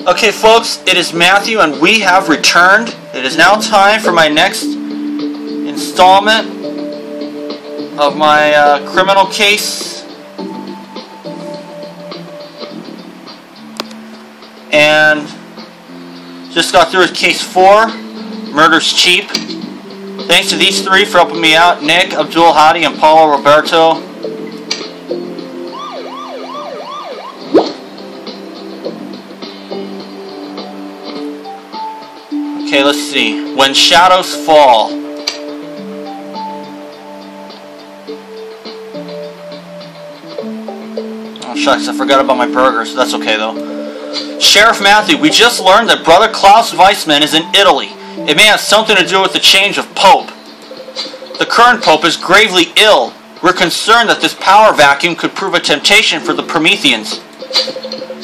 Okay folks, it is Matthew and we have returned. It is now time for my next installment of my criminal case. And just got through with case 4, Murder's Cheap. Thanks to these three for helping me out, Nick, Abdul Hadi, and Paulo Roberto. Okay, let's see. When Shadows Fall. Oh shucks, I forgot about my burger, so that's okay though. Sheriff Matthew, we just learned that Brother Klaus Weissman is in Italy. It may have something to do with the change of Pope. The current Pope is gravely ill. We're concerned that this power vacuum could prove a temptation for the Prometheans.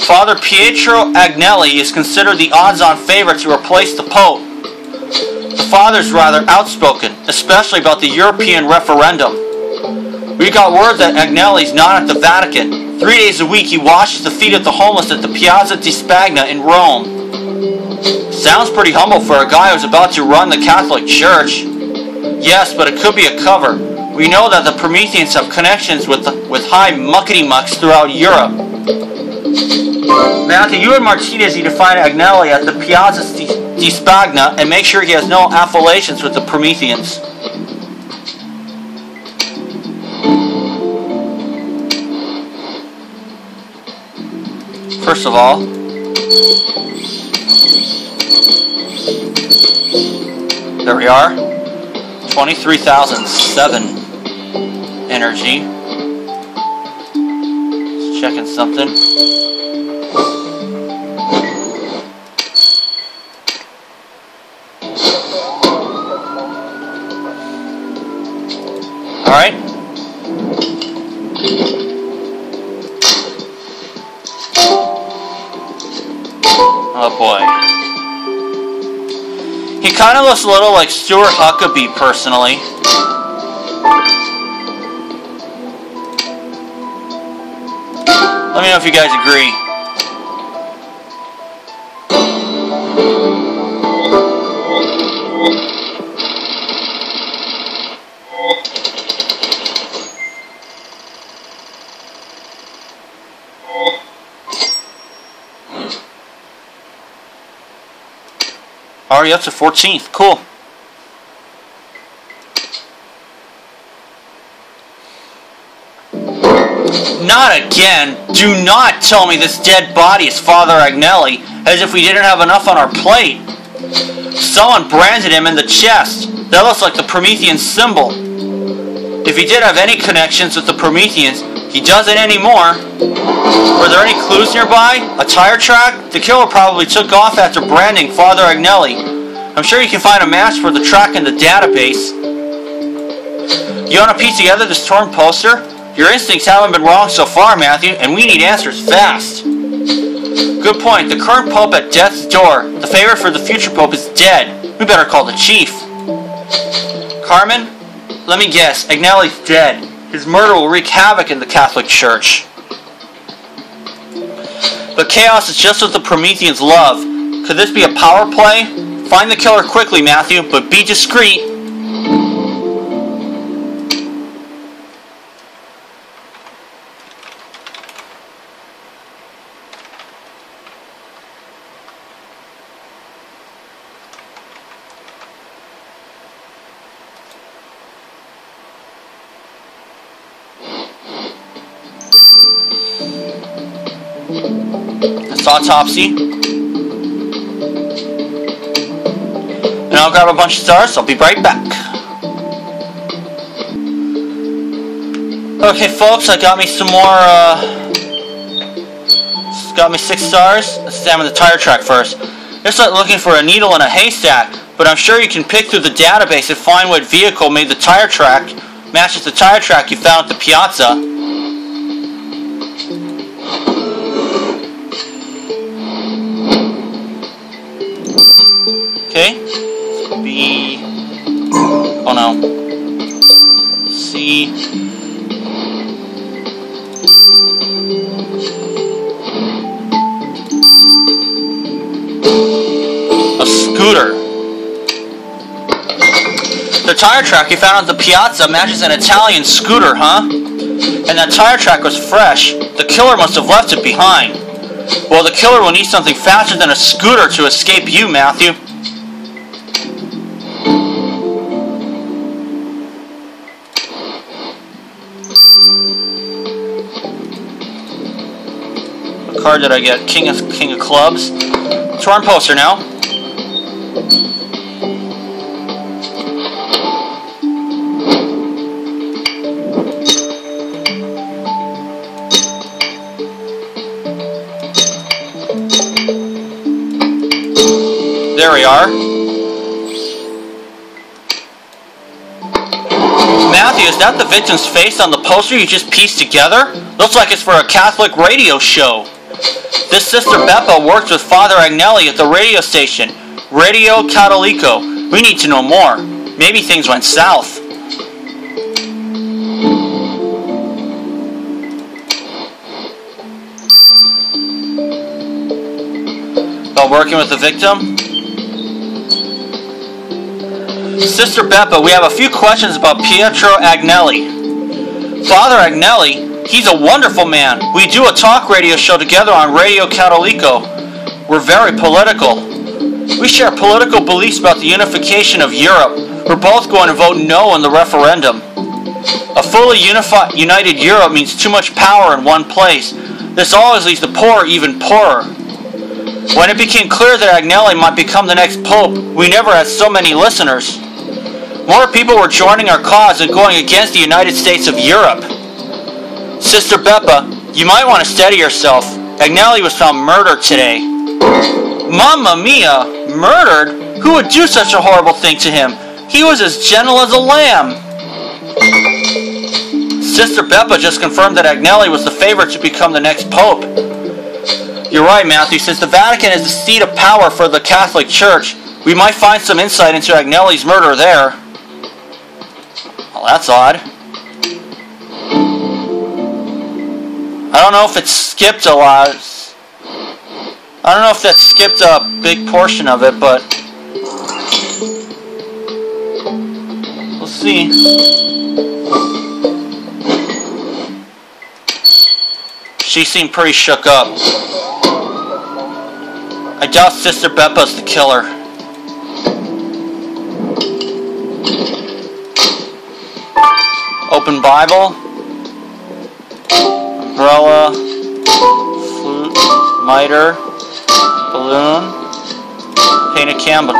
Father Pietro Agnelli is considered the odds-on favorite to replace the Pope. The father's rather outspoken, especially about the European referendum. We got word that Agnelli's not at the Vatican. 3 days a week he washes the feet of the homeless at the Piazza di Spagna in Rome. Sounds pretty humble for a guy who's about to run the Catholic Church. Yes, but it could be a cover. We know that the Prometheans have connections with high muckety-mucks throughout Europe. Matthew, you and Martinez need to find Agnelli at the Piazza di Spagna and make sure he has no affiliations with the Prometheans. First of all, there we are. 23,007 energy. Just checking something. Alright. Oh boy. He kind of looks a little like Stuart Huckabee, personally. Let me know if you guys agree. Already up to 14th. Cool. Not again. Do not tell me this dead body is Father Agnelli, as if we didn't have enough on our plate. Someone branded him in the chest. That looks like the Promethean symbol. If he did have any connections with the Prometheans, he doesn't anymore. Were there any clues nearby? A tire track? The killer probably took off after branding Father Agnelli. I'm sure you can find a match for the track in the database. You want to piece together this torn poster? Your instincts haven't been wrong so far, Matthew, and we need answers fast. Good point. The current Pope at death's door. The favorite for the future Pope is dead. We better call the chief. Carmen? Let me guess. Agnelli's dead. His murder will wreak havoc in the Catholic Church. But chaos is just what the Prometheans love. Could this be a power play? Find the killer quickly, Matthew, but be discreet. That's autopsy. And I'll grab a bunch of stars, I'll be right back. Okay folks, I got me some more, got me 6 stars. Let's examine the tire track first. It's like looking for a needle in a haystack, but I'm sure you can pick through the database and find what vehicle made the tire track, matches the tire track you found at the Piazza. Okay, B, oh no, C, A scooter. The tire track you found on the piazza matches an Italian scooter, huh? And that tire track was fresh. The killer must have left it behind. Well, the killer will need something faster than a scooter to escape you, Matthew. What card did I get? King of Clubs. Torn poster now. There we are. Matthew, is that the victim's face on the poster you just pieced together? Looks like it's for a Catholic radio show. This Sister Beppa works with Father Agnelli at the radio station, Radio Catolico. We need to know more. Maybe things went south. About working with the victim? Sister Beppa, we have a few questions about Pietro Agnelli. Father Agnelli, he's a wonderful man. We do a talk radio show together on Radio Catolico. We're very political. We share political beliefs about the unification of Europe. We're both going to vote no in the referendum. A fully united Europe means too much power in one place. This always leaves the poor even poorer. When it became clear that Agnelli might become the next pope, we never had so many listeners. More people were joining our cause and going against the United States of Europe. Sister Beppa, you might want to steady yourself. Agnelli was found murdered today. Mamma mia! Murdered? Who would do such a horrible thing to him? He was as gentle as a lamb. Sister Beppa just confirmed that Agnelli was the favorite to become the next pope. You're right, Matthew. Since the Vatican is the seat of power for the Catholic Church, we might find some insight into Agnelli's murder there. Well, that's odd. I don't know if it skipped a lot. I don't know if that skipped a big portion of it, but we'll see. She seemed pretty shook up. I doubt Sister Beppa's the killer. Open Bible. Umbrella. Flute. Miter. Balloon. Painted candle.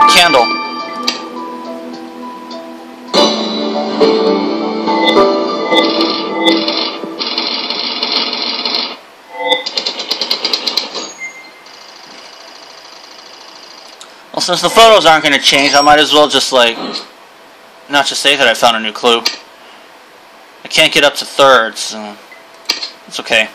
Well, since the photos aren't going to change, I might as well just, not just say that I found a new clue. I can't get up to thirds, so it's okay.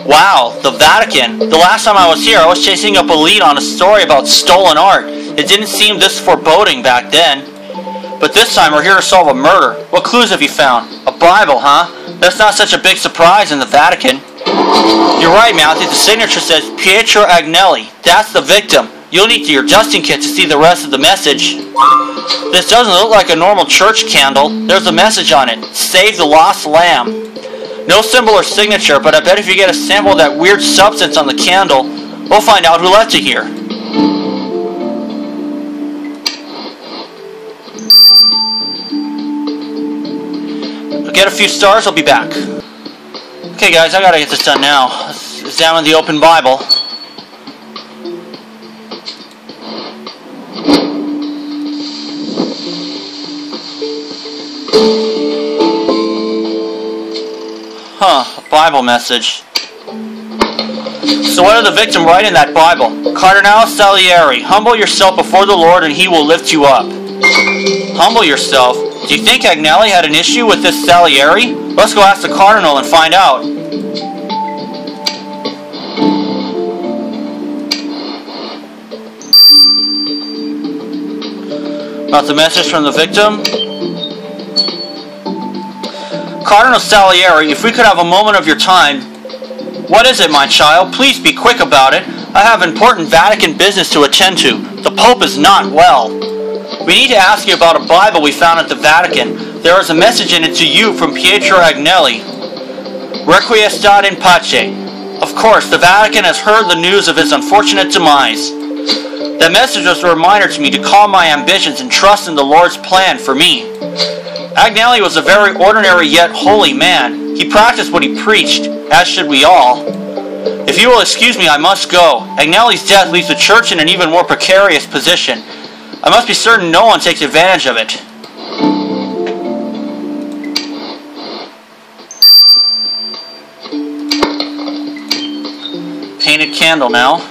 Wow, the Vatican. The last time I was here, I was chasing up a lead on a story about stolen art. It didn't seem this foreboding back then. But this time, we're here to solve a murder. What clues have you found? A Bible, huh? That's not such a big surprise in the Vatican. You're right, Matthew. The signature says Pietro Agnelli. That's the victim. You'll need your dusting kit to see the rest of the message. This doesn't look like a normal church candle. There's a message on it. Save the lost lamb. No symbol or signature, but I bet if you get a sample of that weird substance on the candle, we'll find out who left it here. I'll get a few stars, I'll be back. Okay guys, I gotta get this done now. Let's examine the open Bible. Huh, a Bible message. So what did the victim write in that Bible? Cardinal Salieri, humble yourself before the Lord and he will lift you up. Humble yourself? Do you think Agnelli had an issue with this Salieri? Let's go ask the Cardinal and find out. About the message from the victim? Cardinal Salieri, if we could have a moment of your time, What is it, my child? Please be quick about it. I have important Vatican business to attend to. The Pope is not well. We need to ask you about a Bible we found at the Vatican. There is a message in it to you from Pietro Agnelli. Requiescat in pace. Of course, the Vatican has heard the news of his unfortunate demise. That message was a reminder to me to calm my ambitions and trust in the Lord's plan for me. Agnelli was a very ordinary yet holy man. He practiced what he preached, as should we all. If you will excuse me, I must go. Agnelli's death leaves the church in an even more precarious position. I must be certain no one takes advantage of it. Painted candle now.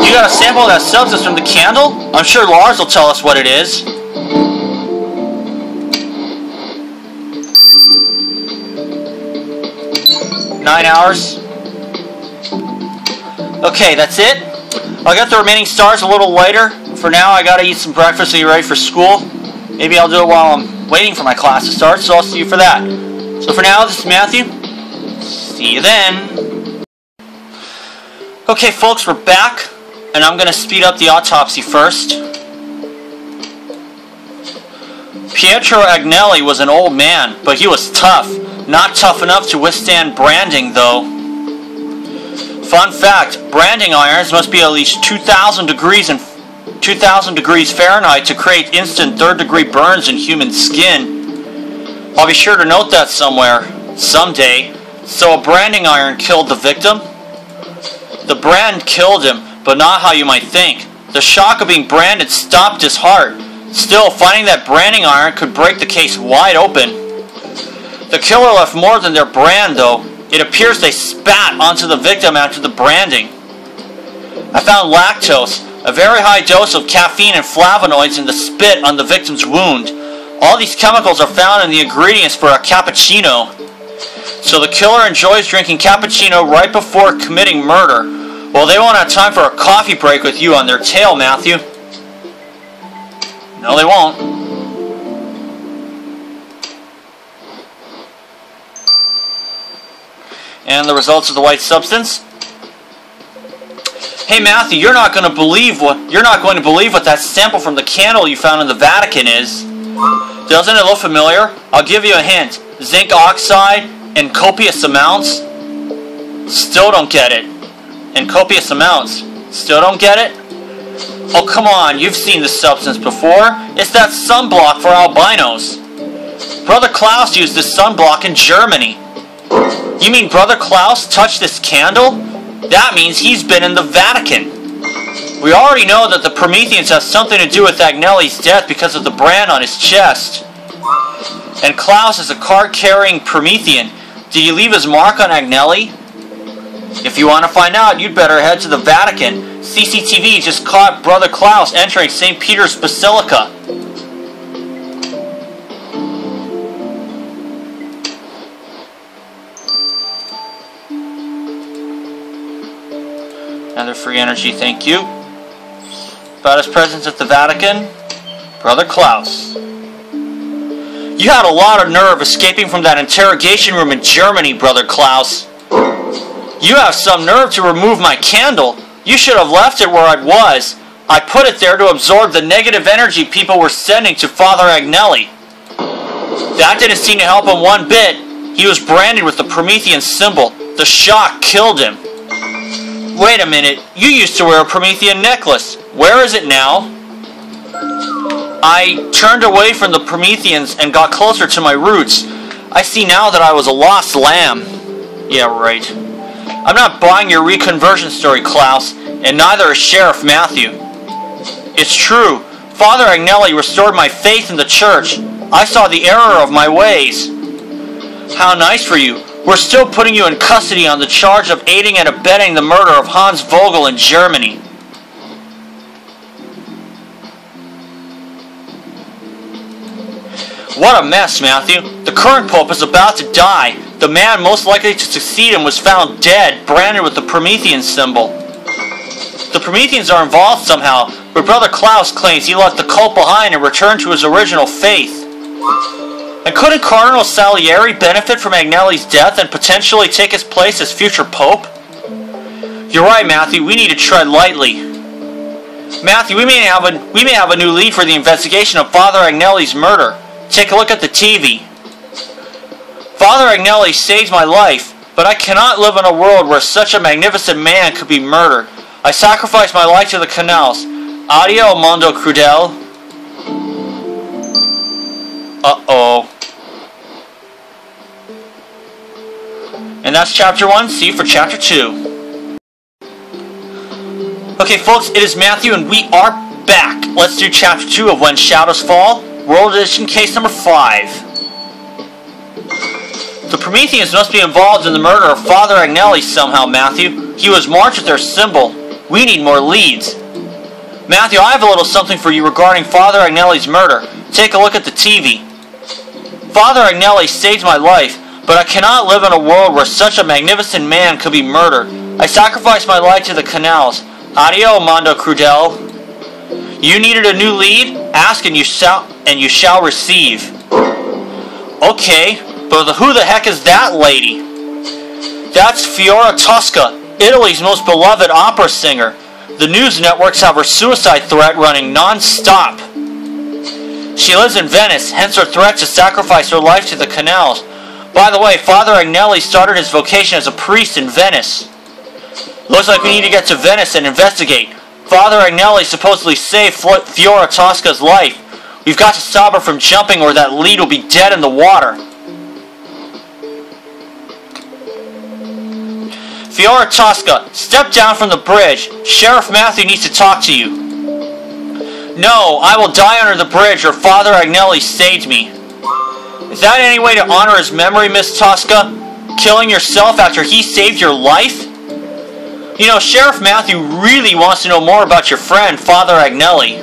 You got a sample of that substance from the candle? I'm sure Lars will tell us what it is. Nine hours. Okay, that's it. I'll get the remaining stars a little later. For now, I gotta eat some breakfast and get ready for school. Maybe I'll do it while I'm waiting for my class to start, so I'll see you for that. So for now, this is Matthew. See you then. Okay, folks, we're back. And I'm going to speed up the autopsy first. Pietro Agnelli was an old man, but he was tough. Not tough enough to withstand branding, though. Fun fact, branding irons must be at least 2,000 degrees Fahrenheit to create instant third-degree burns in human skin. I'll be sure to note that somewhere, someday. So a branding iron killed the victim? The brand killed him, but not how you might think. The shock of being branded stopped his heart. Still, finding that branding iron could break the case wide open. The killer left more than their brand, though. It appears they spat onto the victim after the branding. I found lactose, a very high dose of caffeine and flavonoids in the spit on the victim's wound. All these chemicals are found in the ingredients for a cappuccino. So the killer enjoys drinking cappuccino right before committing murder. Well, they won't have time for a coffee break with you on their tail, Matthew. No, they won't. And the results of the white substance. Hey, Matthew, you're not going to believe what that sample from the candle you found in the Vatican is. Doesn't it look familiar? I'll give you a hint. Zinc oxide in copious amounts. Still don't get it. In copious amounts. Still don't get it? Oh, come on, you've seen this substance before. It's that sunblock for albinos. Brother Klaus used this sunblock in Germany. You mean Brother Klaus touched this candle? That means he's been in the Vatican. We already know that the Prometheans have something to do with Agnelli's death because of the brand on his chest. And Klaus is a card-carrying Promethean. Did he leave his mark on Agnelli? If you want to find out, you'd better head to the Vatican. CCTV just caught Brother Klaus entering St. Peter's Basilica. Another free energy, thank you. About his presence at the Vatican, Brother Klaus. You had a lot of nerve escaping from that interrogation room in Germany, Brother Klaus. You have some nerve to remove my candle. You should have left it where it was. I put it there to absorb the negative energy people were sending to Father Agnelli. That didn't seem to help him one bit. He was branded with the Promethean symbol. The shock killed him. Wait a minute. You used to wear a Promethean necklace. Where is it now? I turned away from the Prometheans and got closer to my roots. I see now that I was a lost lamb. Yeah, right. I'm not buying your reconversion story, Klaus, and neither is Sheriff Matthew. It's true. Father Agnelli restored my faith in the church. I saw the error of my ways. How nice for you. We're still putting you in custody on the charge of aiding and abetting the murder of Hans Vogel in Germany. What a mess, Matthew. The current pope is about to die. The man most likely to succeed him was found dead, branded with the Promethean symbol. The Prometheans are involved somehow, but Brother Klaus claims he left the cult behind and returned to his original faith. And couldn't Cardinal Salieri benefit from Agnelli's death and potentially take his place as future Pope? You're right, Matthew, we need to tread lightly. Matthew, we may have a new lead for the investigation of Father Agnelli's murder. Take a look at the TV. Father Agnelli saved my life, but I cannot live in a world where such a magnificent man could be murdered. I sacrificed my life to the canals. Addio, Mondo Crudele. Uh-oh. And that's chapter 1. See you for chapter 2. Okay, folks, it is Matthew, and we are back. Let's do chapter 2 of When Shadows Fall, World Edition, case number 5. The Prometheans must be involved in the murder of Father Agnelli somehow, Matthew. He was marked with their symbol. We need more leads. Matthew, I have a little something for you regarding Father Agnelli's murder. Take a look at the TV. Father Agnelli saved my life, but I cannot live in a world where such a magnificent man could be murdered. I sacrificed my life to the canals. Addio, Mondo Crudele. You needed a new lead? Ask and you shall receive. Okay. But who the heck is that lady? That's Fiora Tosca, Italy's most beloved opera singer. The news networks have her suicide threat running non-stop. She lives in Venice, hence her threat to sacrifice her life to the canals. By the way, Father Agnelli started his vocation as a priest in Venice. Looks like we need to get to Venice and investigate. Father Agnelli supposedly saved Fiora Tosca's life. We've got to stop her from jumping or that lead will be dead in the water. Fiora Tosca, step down from the bridge. Sheriff Matthew needs to talk to you. No, I will die under the bridge or Father Agnelli saved me. Is that any way to honor his memory, Miss Tosca? Killing yourself after he saved your life? You know, Sheriff Matthew really wants to know more about your friend, Father Agnelli.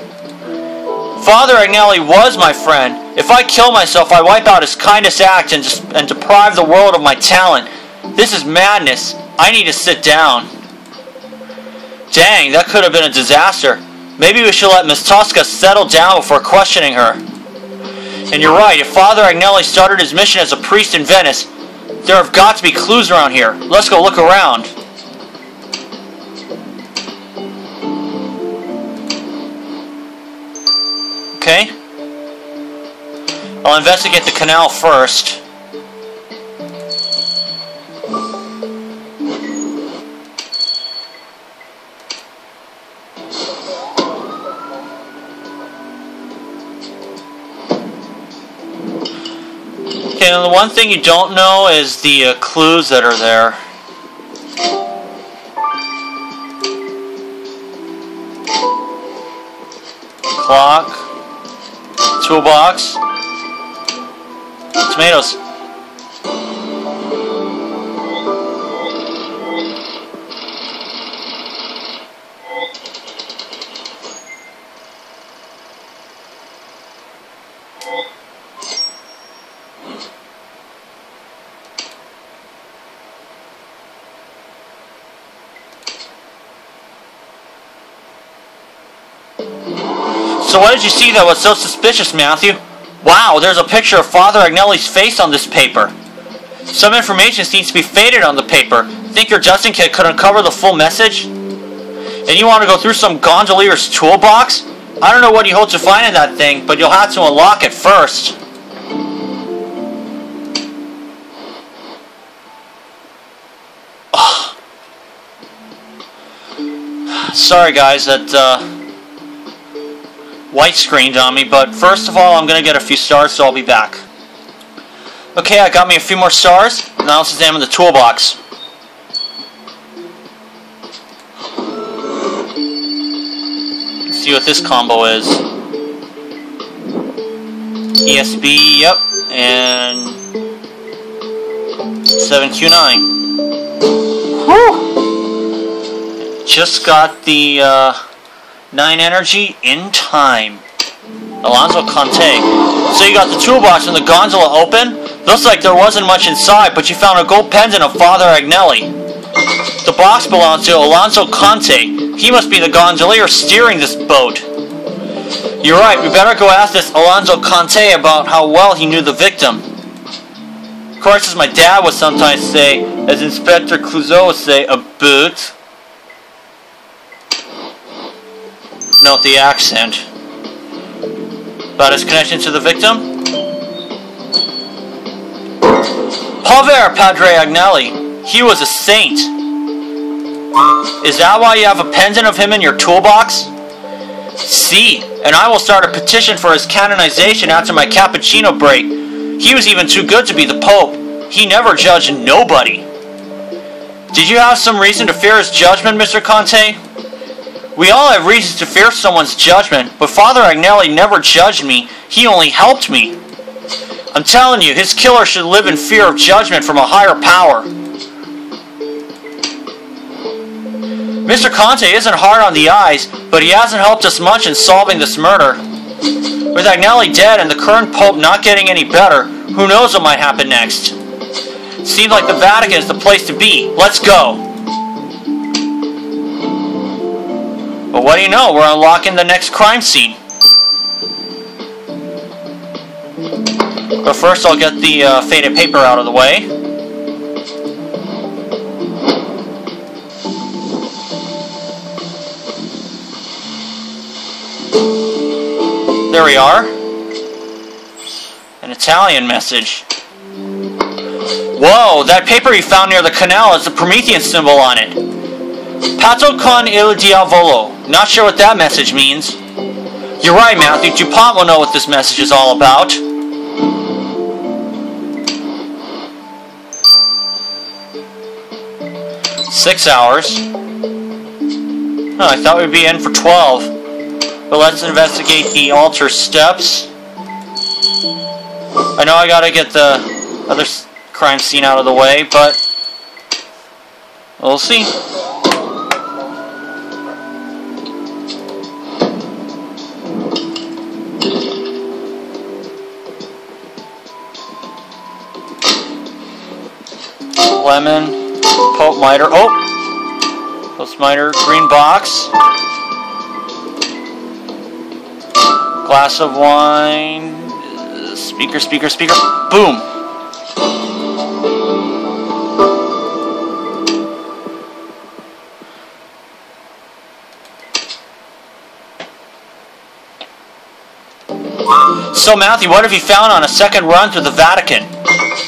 Father Agnelli was my friend. If I kill myself, I wipe out his kindest act and deprive the world of my talent. This is madness. I need to sit down. Dang, that could have been a disaster. Maybe we should let Miss Tosca settle down before questioning her. And you're right, if Father Agnelli started his mission as a priest in Venice, there have got to be clues around here. Let's go look around. Okay. I'll investigate the canal first. Okay, and the one thing you don't know is the clues that are there. Clock. Toolbox. Tomatoes. So what did you see that was so suspicious, Matthew? Wow, there's a picture of Father Agnelli's face on this paper. Some information seems to be faded on the paper. Think your Justin kit could uncover the full message? And you want to go through some gondolier's toolbox? I don't know what you hope to find in that thing, but you'll have to unlock it first. Ugh. Sorry guys, that white screened on me, but first of all I'm going to get a few stars, so I'll be back. Okay, I got me a few more stars. Now let's examine the toolbox. Let's see what this combo is. ESB, yep, and 7Q9. Whew! Just got the 9 energy in time. Alonso Conte. So you got the toolbox and the gondola open. Looks like there wasn't much inside, but you found a gold pendant of Father Agnelli. The box belongs to Alonso Conte. He must be the gondolier steering this boat. You're right, we better go ask this Alonso Conte about how well he knew the victim. Of course, as my dad would sometimes say, as Inspector Clouseau would say, a boot. Note the accent. About his connection to the victim? Povere Padre Agnelli. He was a saint. Is that why you have a pendant of him in your toolbox? See, and I will start a petition for his canonization after my cappuccino break. He was even too good to be the Pope. He never judged nobody. Did you have some reason to fear his judgment, Mr. Conte? We all have reasons to fear someone's judgment, but Father Agnelli never judged me. He only helped me. I'm telling you, his killer should live in fear of judgment from a higher power. Mr. Conte isn't hard on the eyes, but he hasn't helped us much in solving this murder. With Agnelli dead and the current Pope not getting any better, who knows what might happen next? Seems like the Vatican is the place to be. Let's go. But what do you know? We're unlocking the next crime scene. But first I'll get the faded paper out of the way. There we are. An Italian message. Whoa, that paper you found near the canal has the Promethean symbol on it. Patto con il diavolo. Not sure what that message means. You're right, Matthew. DuPont will know what this message is all about. "6 hours. Oh, I thought we'd be in for 12. But let's investigate the altar steps. I know I gotta get the other crime scene out of the way, but we'll see. Lemon, Pope Mitre. Oh! Pope Mitre, green box. Glass of wine. Speaker, speaker, speaker. Boom! So Matthew, what have you found on a second run through the Vatican?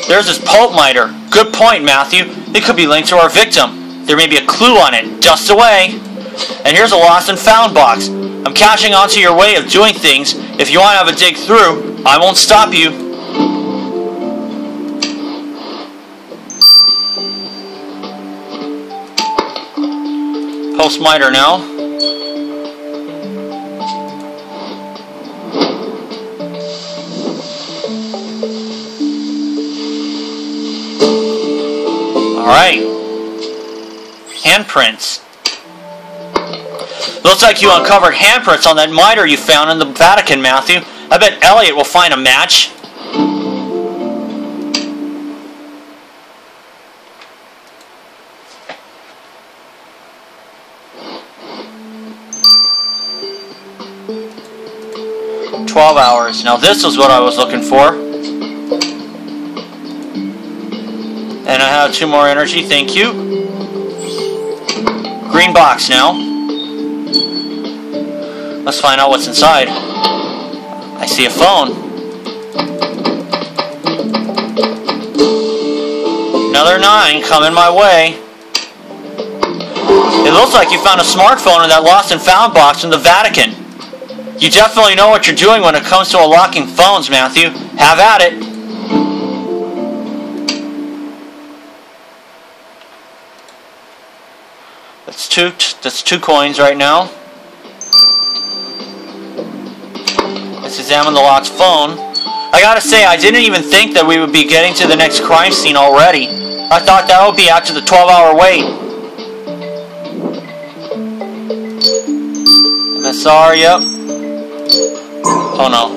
There's this Pope Mitre. Good point, Matthew. It could be linked to our victim. There may be a clue on it. Dust away. And here's a lost and found box. I'm catching on to your way of doing things. If you want to have a dig through, I won't stop you. Post Mitre now. Alright. Handprints. Looks like you uncovered handprints on that mitre you found in the Vatican, Matthew. I bet Elliot will find a match. $12. Now this is what I was looking for. And I have 2 more energy, thank you. Green box now. Let's find out what's inside. I see a phone. Another 9 coming my way. It looks like you found a smartphone in that lost and found box in the Vatican. You definitely know what you're doing when it comes to unlocking phones, Matthew. Have at it. That's 2 coins right now. Let's examine the locked phone. I gotta say, I didn't even think that we would be getting to the next crime scene already. I thought that would be after the 12-hour wait. MSR, yep. Oh no.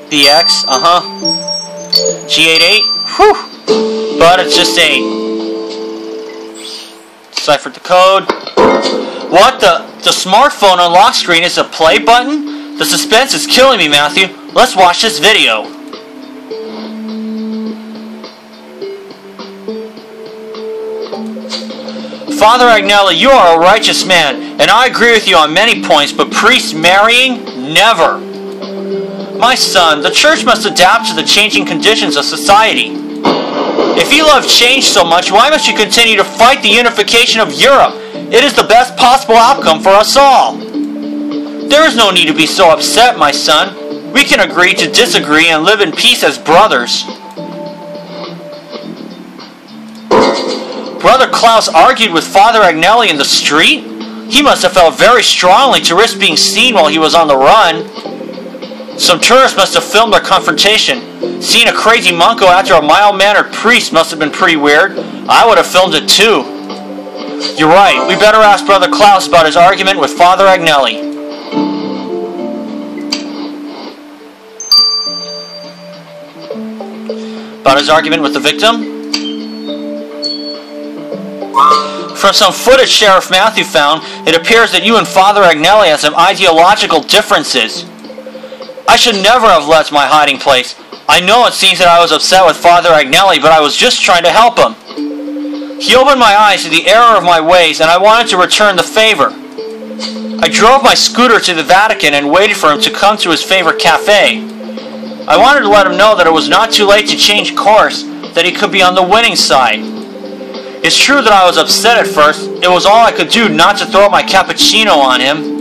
BX, G88? Whew! But it's just 8. Deciphered the code. What the? The smartphone unlock screen is a play button? The suspense is killing me, Matthew. Let's watch this video. Father Agnelli, you are a righteous man, and I agree with you on many points, but priests marrying? Never. My son, the church must adapt to the changing conditions of society. If you love change so much, why must you continue to fight the unification of Europe? It is the best possible outcome for us all. There is no need to be so upset, my son. We can agree to disagree and live in peace as brothers. Brother Klaus argued with Father Agnelli in the street? He must have felt very strongly to risk being seen while he was on the run. Some tourists must have filmed their confrontation. Seeing a crazy monk go after a mild-mannered priest must have been pretty weird. I would have filmed it too. You're right. We better ask Brother Klaus about his argument with Father Agnelli. About his argument with the victim? From some footage Sheriff Matthew found, it appears that you and Father Agnelli have some ideological differences. I should never have left my hiding place. I know it seems that I was upset with Father Agnelli, but I was just trying to help him. He opened my eyes to the error of my ways, and I wanted to return the favor. I drove my scooter to the Vatican and waited for him to come to his favorite cafe. I wanted to let him know that it was not too late to change course, that he could be on the winning side. It's true that I was upset at first. It was all I could do not to throw my cappuccino on him.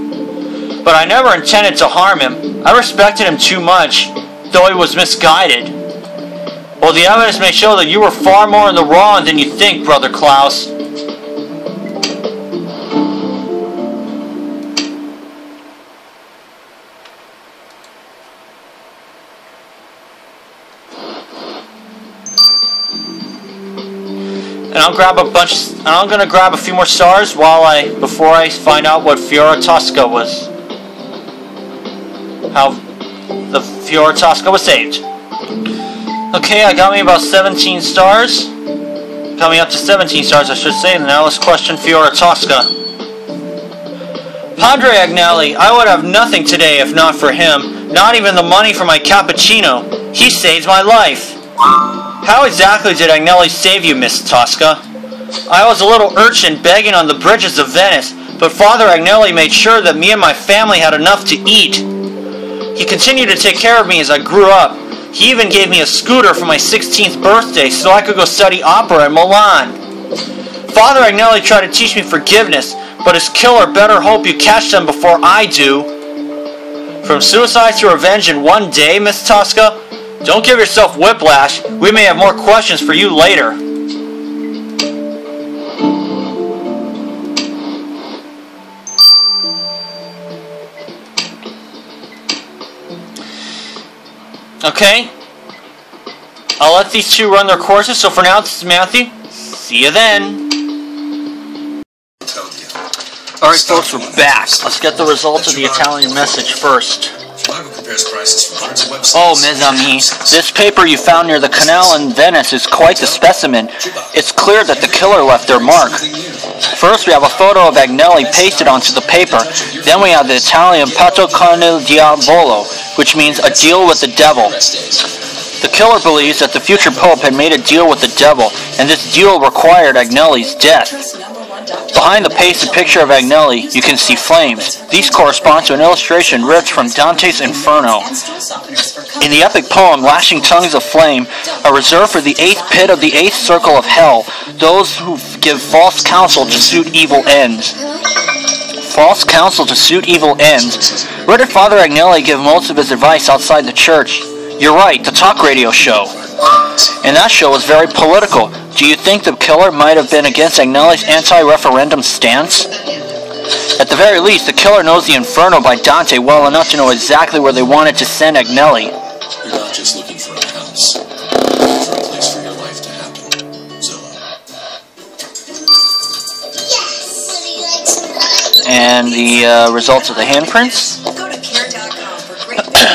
But I never intended to harm him. I respected him too much, though he was misguided. Well, the evidence may show that you were far more in the wrong than you think, Brother Klaus. And I'm gonna grab a few more stars before I find out what Fiora Tosca was. How the Fiora Tosca was saved. Okay, I got me about 17 stars. Got me up to 17 stars, I should say. Now let's question Fiora Tosca. Padre Agnelli, I would have nothing today if not for him. Not even the money for my cappuccino. He saved my life. How exactly did Agnelli save you, Miss Tosca? I was a little urchin begging on the bridges of Venice, but Father Agnelli made sure that me and my family had enough to eat. He continued to take care of me as I grew up. He even gave me a scooter for my 16th birthday so I could go study opera in Milan. Father Agnelli tried to teach me forgiveness, but his killer better hope you catch them before I do. From suicide to revenge in one day, Miss Tosca? Don't give yourself whiplash. We may have more questions for you later. Okay. I'll let these two run their courses. So for now, this is Matthew. See you then. Alright folks, we're back. Let's get the results of the Italian message first. Oh, mes amis, this paper you found near the canal in Venice is quite the specimen. It's clear that the killer left their mark. First, we have a photo of Agnelli pasted onto the paper. Then we have the Italian patto con il diavolo, which means a deal with the devil. The killer believes that the future pope had made a deal with the devil, and this deal required Agnelli's death. Behind the pasted picture of Agnelli, you can see flames. These correspond to an illustration ripped from Dante's Inferno. In the epic poem, lashing tongues of flame are reserved for the 8th pit of the 8th circle of hell, those who give false counsel to suit evil ends. False counsel to suit evil ends. Where did Father Agnelli give most of his advice outside the church? You're right, the talk radio show. And that show was very political. Do you think the killer might have been against Agnelli's anti-referendum stance? At the very least, the killer knows the Inferno by Dante well enough to know exactly where they wanted to send Agnelli. You're not just looking for a house. You're looking for a place for your life to happen. Zilla. And the results of the handprints.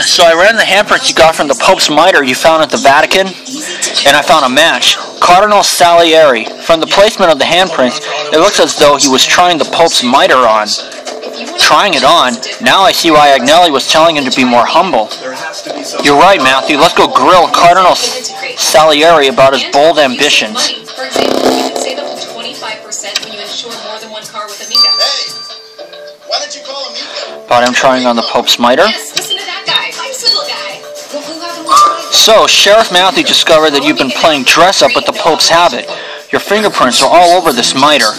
So I ran the handprints you got from the Pope's mitre you found at the Vatican. and I found a match. Cardinal Salieri. From the placement of the handprints, it looks as though he was trying the Pope's mitre on. Trying it on? Now I see why Agnelli was telling him to be more humble. You're right, Matthew. Let's go grill Cardinal Salieri about his bold ambitions. For example, you can save up to 25% when you insure more than one car with Amiga. Hey, why don't you call Amiga? About him trying on the Pope's mitre? Yes, listen to that guy. Nice little guy. So, Sheriff Matthew discovered that you've been playing dress-up with the Pope's habit. Your fingerprints are all over this mitre.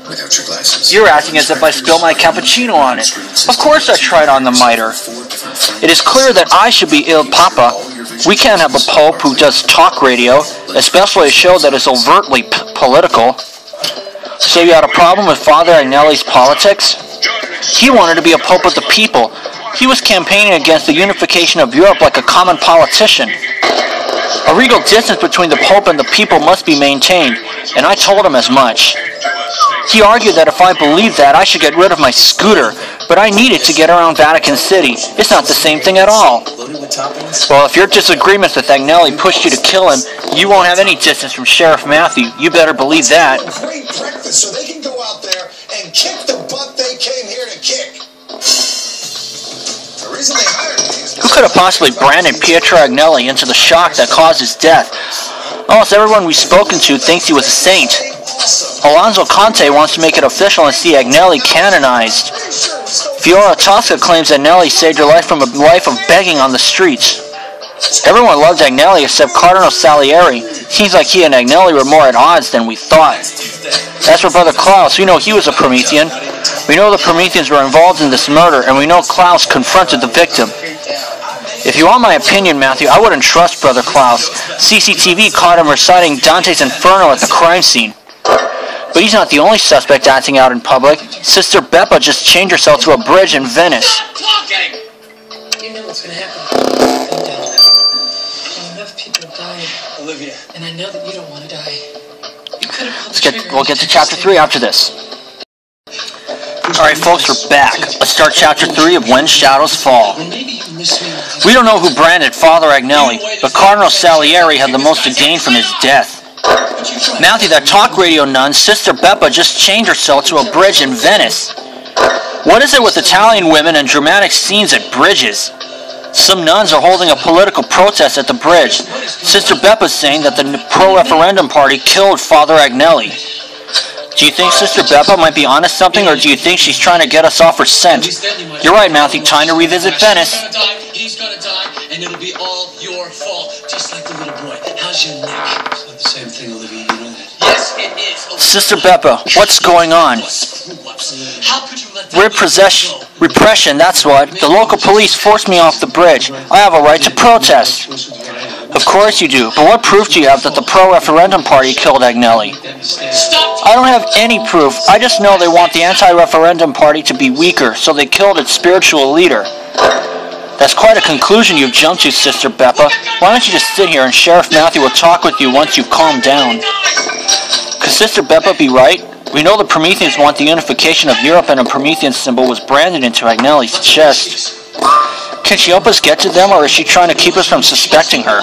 Without your glasses. You're acting as if I spilled my cappuccino on it. Of course I tried on the mitre. It is clear that I should be Il Papa. We can't have a Pope who does talk radio, especially a show that is overtly political. So you had a problem with Father Agnelli's politics? He wanted to be a Pope of the people. He was campaigning against the unification of Europe like a common politician. A regal distance between the Pope and the people must be maintained, and I told him as much. He argued that if I believed that, I should get rid of my scooter, but I needed to get around Vatican City. It's not the same thing at all. Well, if your disagreements with Agnelli pushed you to kill him, you won't have any distance from Sheriff Matthew. You better believe that. Great breakfast so they can go out there and kick the butt they came here to kick. The reason they hired me is... Who could have possibly branded Pietro Agnelli into the shock that caused his death? Almost everyone we've spoken to thinks he was a saint. Alonso Conte wants to make it official and see Agnelli canonized. Fiora Tosca claims Agnelli saved her life from a life of begging on the streets. Everyone loved Agnelli except Cardinal Salieri. Seems like he and Agnelli were more at odds than we thought. As for Brother Klaus, we know he was a Promethean. We know the Prometheans were involved in this murder, and we know Klaus confronted the victim. If you want my opinion, Matthew, I wouldn't trust Brother Klaus. CCTV caught him reciting Dante's Inferno at the crime scene. But he's not the only suspect acting out in public. Sister Beppa just chained herself to a bridge in Venice. You know what's going to happen. Enough people died. Olivia. And I know that you don't want to die. You could have pulled the trigger. We'll get to chapter 3 after this. Alright folks, we're back. Let's start chapter 3 of When Shadows Fall. We don't know who branded Father Agnelli, but Cardinal Salieri had the most to gain from his death. Matthew, that talk radio nun, Sister Beppa, just chained herself to a bridge in Venice. What is it with Italian women and dramatic scenes at bridges? Some nuns are holding a political protest at the bridge. Sister Beppa's saying that the pro-referendum party killed Father Agnelli. Do you think Sister Beppa might be onto something, or do you think she's trying to get us off her scent? You're right, Matthew. Time to revisit Venice. He's gonna die, and it'll be all your fault. Just like the little boy. How's your neck? It's not the same thing, Olivia. You know that. Yes, it is. Olivia. Sister Beppa, what's going on? How could you let that Repression, that's what. The local police forced me off the bridge. I have a right to protest. Of course you do, but what proof do you have that the pro-referendum party killed Agnelli? I don't have any proof. I just know they want the anti-referendum party to be weaker, so they killed its spiritual leader. That's quite a conclusion you've jumped to, Sister Beppa. Why don't you just sit here and Sheriff Matthew will talk with you once you've calmed down? Could Sister Beppa be right? We know the Prometheans want the unification of Europe, and a Promethean symbol was branded into Agnelli's chest. Can she help us get to them, or is she trying to keep us from suspecting her?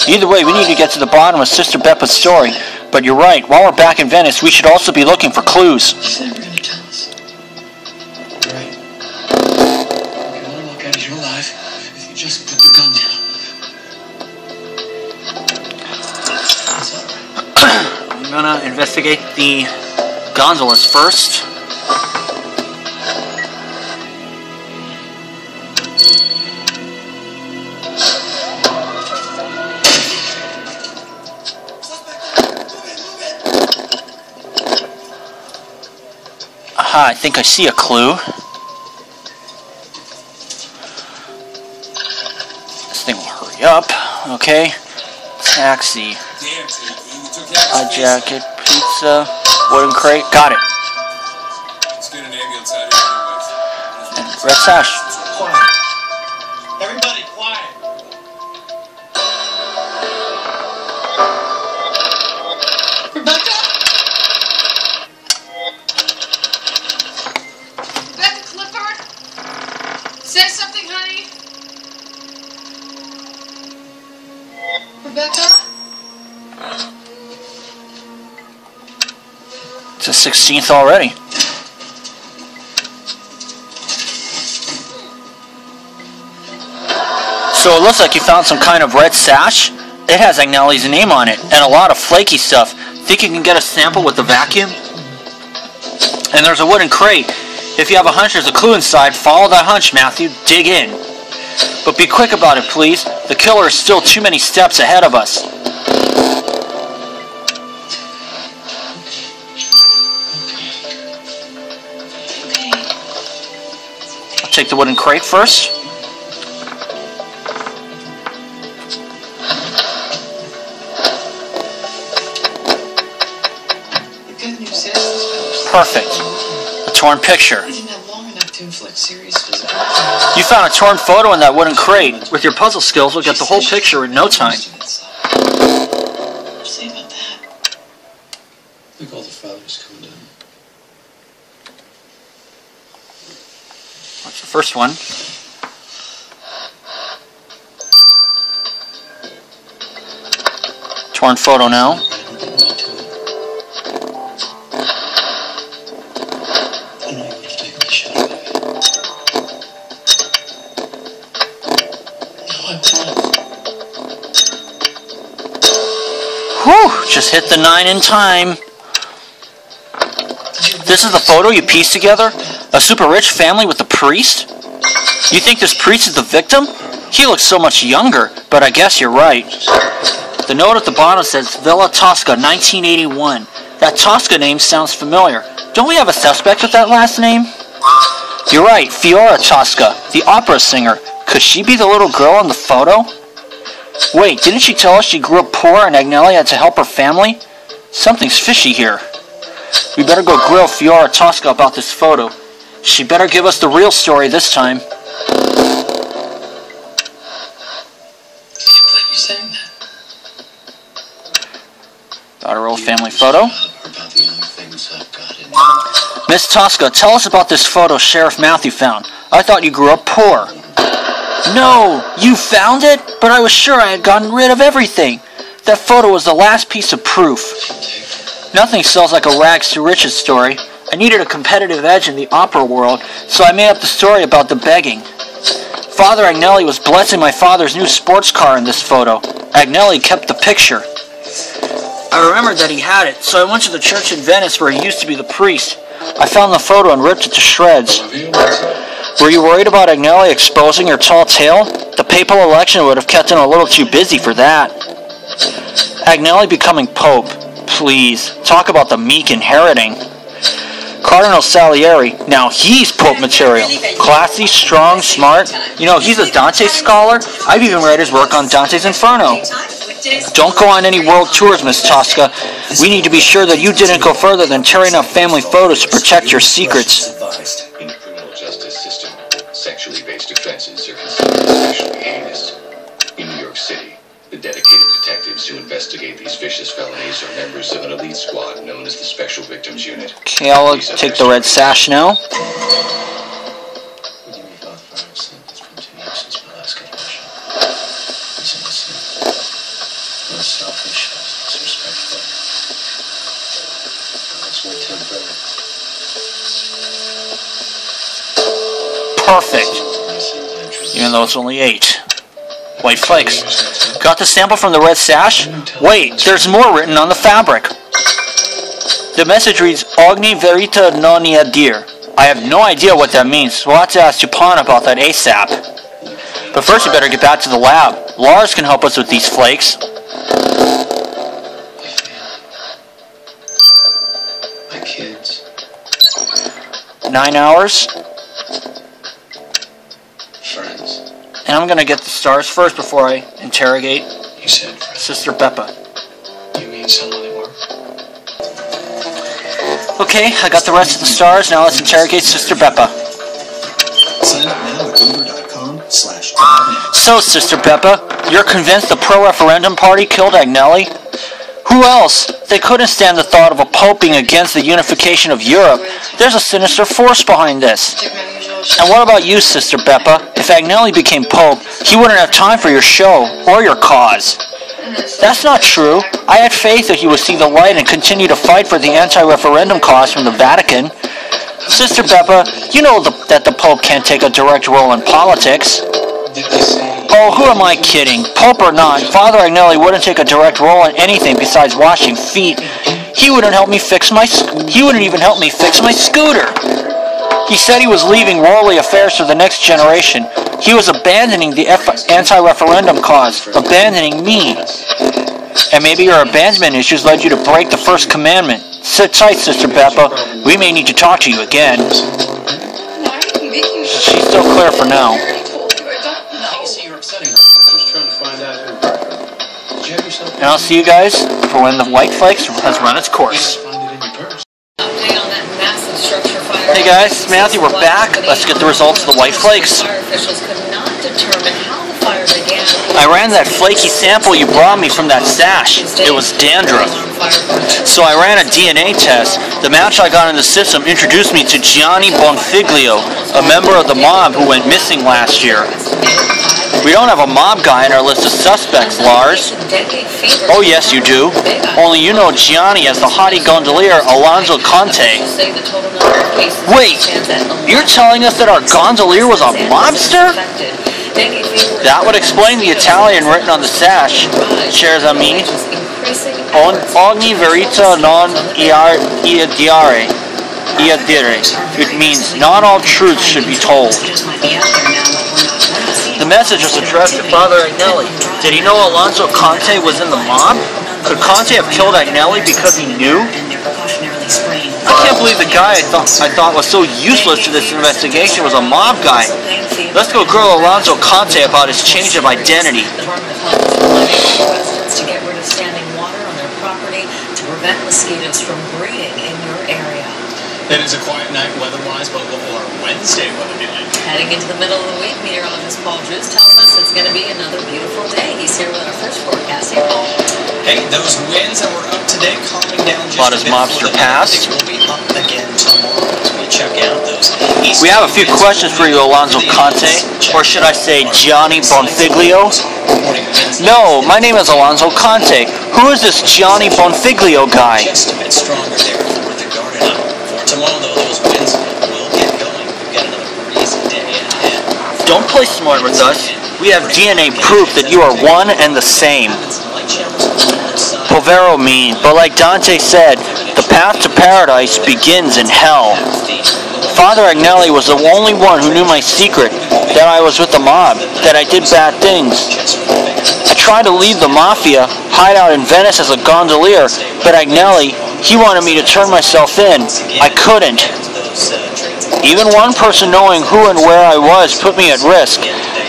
Either way, we need to get to the bottom of Sister Beppa's story. But you're right, while we're back in Venice, we should also be looking for clues. You said you were going to tell us. You're right. We can only look at it you're alive if you just put the gun down. I'm gonna investigate the gondolas first. Aha, I think I see a clue. This thing will hurry up. Okay. Taxi. Hot jacket, pizza, wooden crate. Got it. Let's get an ambulance out of here anyways. And red sash. Quiet. Everybody, quiet. Rebecca? Rebecca Clifford? Say something, honey. Rebecca? 16th already. So it looks like you found some kind of red sash. It has Agnelli's name on it and a lot of flaky stuff. Think you can get a sample with the vacuum? And there's a wooden crate. If you have a hunch there's a clue inside, follow that hunch, Matthew. Dig in. But be quick about it, please. The killer is still too many steps ahead of us. I'll take the wooden crate first. Perfect. A torn picture. You found a torn photo in that wooden crate. With your puzzle skills, we'll get the whole picture in no time. What'd you say about that? I think all the father's coming down. That's the first one. Torn photo now. Whew, just hit the 9 in time. This is the photo you pieced together? A super rich family with a priest? You think this priest is the victim? He looks so much younger, but I guess you're right. The note at the bottom says Villa Tosca, 1981. That Tosca name sounds familiar. Don't we have a suspect with that last name? You're right, Fiora Tosca, the opera singer. Could she be the little girl in the photo? Wait, didn't she tell us she grew up poor and Agnelli had to help her family? Something's fishy here. We better go grill Fiora Tosca about this photo. She better give us the real story this time. I can't believe you're saying that. Got our old family photo. Miss Tosca, tell us about this photo Sheriff Matthew found. I thought you grew up poor. No, you found it? But I was sure I had gotten rid of everything. That photo was the last piece of proof. Nothing sells like a rags to riches story. I needed a competitive edge in the opera world, so I made up the story about the begging. Father Agnelli was blessing my father's new sports car in this photo. Agnelli kept the picture. I remembered that he had it, so I went to the church in Venice where he used to be the priest. I found the photo and ripped it to shreds. Were you worried about Agnelli exposing your tall tale? The papal election would have kept him a little too busy for that. Agnelli becoming pope. Please, talk about the meek inheriting. Cardinal Salieri, now he's pope material. Classy, strong, smart. You know, he's a Dante scholar. I've even read his work on Dante's Inferno. Don't go on any world tours, Miss Tosca. We need to be sure that you didn't go further than tearing up family photos to protect your secrets. In the criminal justice system, sexually based offenses are considered especially heinous. In New York City, the dedicated detectives who investigate these vicious felonies are members of an elite squad known as the Special Victims Unit. Okay, I'll take the red sash now. Perfect. Even though it's only 8. White flakes. Got the sample from the red sash? Wait, there's more written on the fabric. The message reads, Ogni verita non è dir. I have no idea what that means, so we'll have to ask Japan about that ASAP. But first we better get back to the lab. Lars can help us with these flakes. My kids. 9 hours. Friends. And I'm gonna get the stars first before I interrogate You said friends. Sister Beppa. You mean someone at work? Okay, I got the rest of the stars, now let's interrogate Sister Beppa. Sign up now at uber.com/. So, Sister Beppa, you're convinced the pro-referendum party killed Agnelli? Who else? They couldn't stand the thought of a pope being against the unification of Europe. There's a sinister force behind this. And what about you, Sister Beppa? If Agnelli became pope, he wouldn't have time for your show or your cause. That's not true. I had faith that he would see the light and continue to fight for the anti-referendum cause from the Vatican. Sister Peppa, you know that the Pope can't take a direct role in politics. Oh, who am I kidding? Pope or not, Father Agnelli wouldn't take a direct role in anything besides washing feet. He wouldn't even help me fix my scooter. He said he was leaving worldly affairs for the next generation. He was abandoning the anti-referendum cause, abandoning me. And maybe your abandonment issues led you to break the first commandment. Sit tight, Sister Peppa. We may need to talk to you again. She's still clear for now. And I'll see you guys for when the White Flakes has run its course. Hey guys, it's Matthew, we're back. Let's get the results of the White Flakes. I ran that flaky sample you brought me from that stash. It was dandruff. So I ran a DNA test. The match I got in the system introduced me to Gianni Bonfiglio, a member of the mob who went missing last year. We don't have a mob guy in our list of suspects, Lars. Oh yes, you do. Only you know Gianni as the haughty gondolier Alonzo Conte. Wait, you're telling us that our gondolier was a mobster? That would explain the Italian written on the sash. Chers amis, ogni verita non iadire. It means not all truths should be told. The message was addressed to Father Agnelli. Did he know Alonzo Conte was in the mob? Could Conte have killed Agnelli because he knew? I can't believe the guy I thought was so useless to this investigation was a mob guy. Let's go grill Alonzo Conte about his change of identity. To get rid of standing water on their property to prevent mosquitoes from breeding in your area. It is a quiet night weather-wise, but what will our Wednesday weather be like? Heading into the middle of the week, meteorologist Paul Drews tells us it's going to be another beautiful day. He's here with our first forecast. Hey, Paul. Hey, those winds that were up today calming down just About his mobster past. They will be up again tomorrow as we check out those. We have a few questions for you, Alonzo Conte, or should I say Gianni Bonfiglio? No, my name is Alonzo Conte. Who is this Gianni Bonfiglio guy? Just a bit stronger there for the garden up. For tomorrow, though, those winds will get going. We've got another breezy day ahead. Don't play smart with us. We have DNA proof that you are one and the same. Povero mean, but like Dante said, the path to paradise begins in hell. Father Agnelli was the only one who knew my secret, that I was with the mob, that I did bad things. I tried to leave the mafia, hide out in Venice as a gondolier, but Agnelli, he wanted me to turn myself in. I couldn't. Even one person knowing who and where I was put me at risk.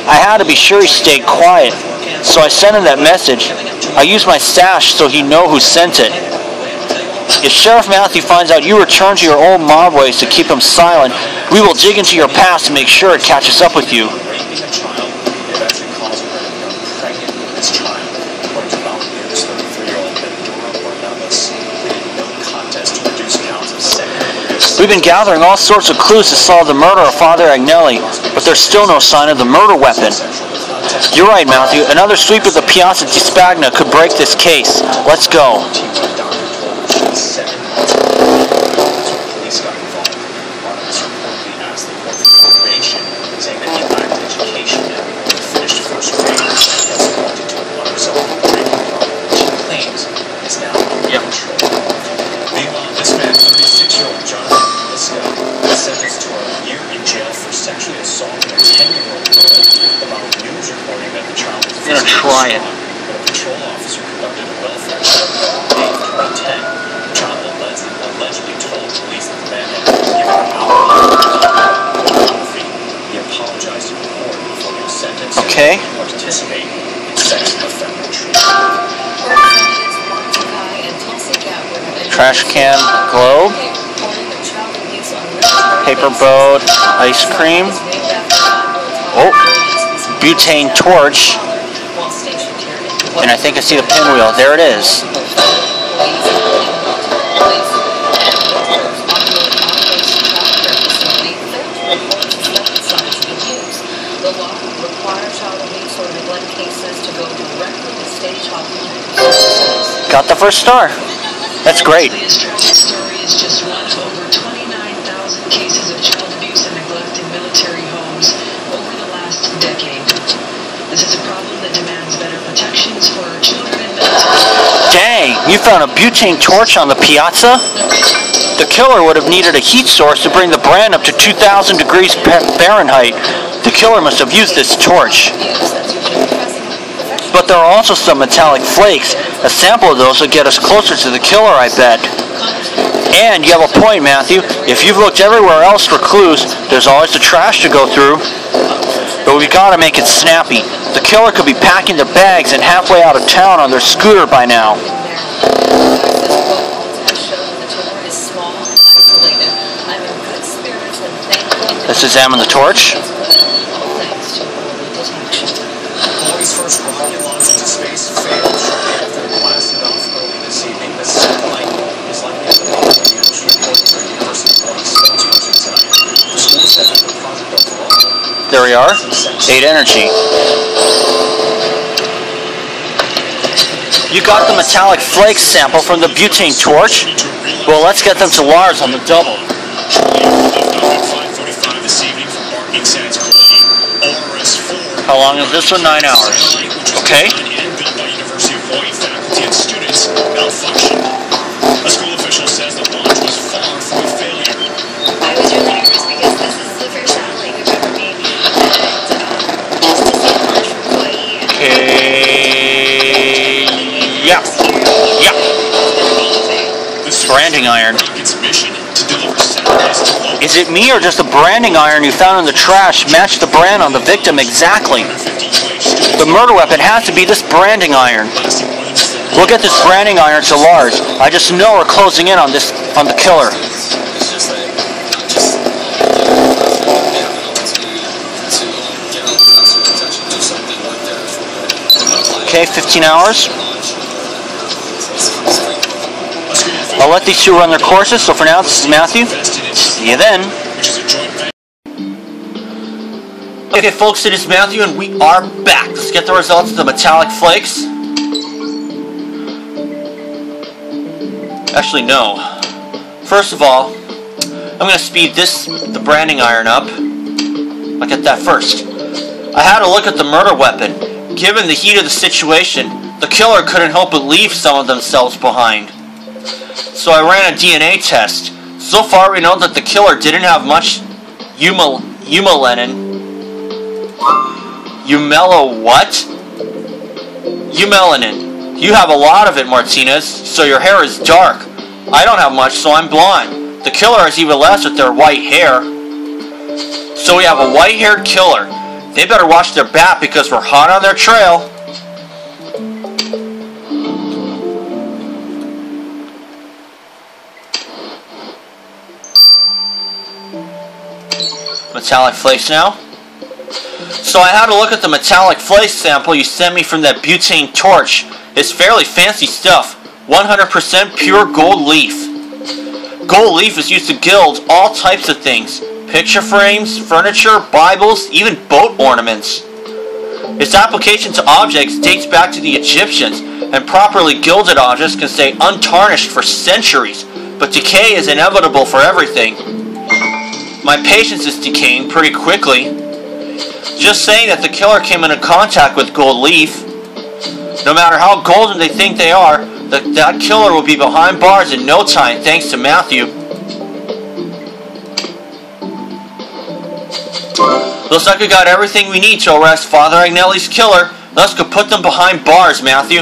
I had to be sure he stayed quiet, so I sent him that message. I used my stash so he'd know who sent it. If Sheriff Matthew finds out you return to your old mob ways to keep him silent, we will dig into your past to make sure it catches up with you. We've been gathering all sorts of clues to solve the murder of Father Agnelli, but there's still no sign of the murder weapon. You're right, Matthew. Another sweep of the Piazza di Spagna could break this case. Let's go. Yep. Meanwhile, this man, 36-year-old Jonathan Lisco, was sentenced to a year in jail for sexually assaulting a 10-year-old girl about news reporting that the child was I'm gonna try it. When a patrol officer conducted a welfare check in May 2010, Jonathan allegedly told police that the man had given him alcohol. He apologized to the court before he was sentenced Okay. to participate in sex offender treatment. Trash can globe. Paper boat. Ice cream. Oh. Butane torch. And I think I see the pinwheel. There it is. The law requires child abuse or neglect cases to go directly to state child protection. for a star. That's great. The Australian story is just one of over 29,000 cases of child abuse and neglect in military homes over the last decade. This is a problem that demands better protections for our children in military. Dang, you found a butane torch on the piazza? The killer would have needed a heat source to bring the brand up to 2,000 degrees Fahrenheit. The killer must have used this torch. But there are also some metallic flakes. A sample of those will get us closer to the killer, I bet. And you have a point, Matthew. If you've looked everywhere else for clues, there's always the trash to go through. But we gotta make it snappy. The killer could be packing their bags and halfway out of town on their scooter by now. Let's examine the torch. Hawaii's first rocket launch into space failed shortly after it blasted off early this evening. The satellite is likely at the bottom of the ocean according to University of Hawaii spokesperson tonight. The school said that the project overall. There we are. 8 energy. You got the metallic flakes sample from the butane torch? Well, let's get them to Lars on the double. How long is this one? 9 hours. Okay. A school official says the launch was far from a failure. I was really nervous because this is the first satellite we've ever made. And just to see a launch from Hawaii. Yeah. Yeah. Branding iron. Is it me or does the branding iron you found in the trash match the brand on the victim exactly? The murder weapon has to be this branding iron. We'll get this branding iron to Lars. I just know we're closing in on the killer. Okay, 15 hours. I'll let these two run their courses, so for now, this is Matthew. See you then. Okay, folks, it is Matthew, and we are back. Let's get the results of the metallic flakes. Actually, no. First of all, I'm going to speed the branding iron up. I'll get that first. I had a look at the murder weapon. Given the heat of the situation, the killer couldn't help but leave some of themselves behind. So I ran a DNA test. So far we know that the killer didn't have much eumelanin. Eumelanin. You have a lot of it, Martinez, so your hair is dark. I don't have much, so I'm blonde. The killer has even less with their white hair. So we have a white-haired killer. They better watch their back because we're hot on their trail. Metallic flakes now. So I had a look at the metallic flakes sample you sent me from that butane torch. It's fairly fancy stuff. 100% pure gold leaf. Gold leaf is used to gild all types of things. Picture frames, furniture, Bibles, even boat ornaments. Its application to objects dates back to the Egyptians, and properly gilded objects can stay untarnished for centuries, but decay is inevitable for everything. My patience is decaying pretty quickly. Just saying that the killer came into contact with gold leaf. No matter how golden they think they are, that killer will be behind bars in no time thanks to Matthew. Looks like we got everything we need to arrest Father Agnelli's killer. Let's go put them behind bars, Matthew.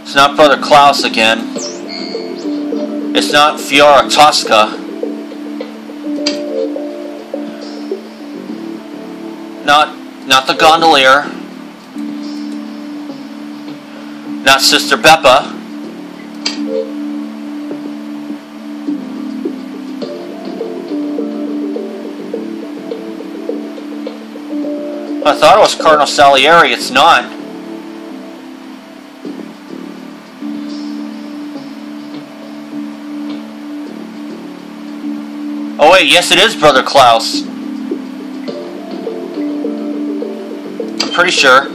It's not Brother Klaus again. It's not Fiora Tosca. Not the gondolier. Not Sister Beppa. I thought it was Cardinal Salieri. It's not. wait, yes it is Brother Klaus. I'm pretty sure.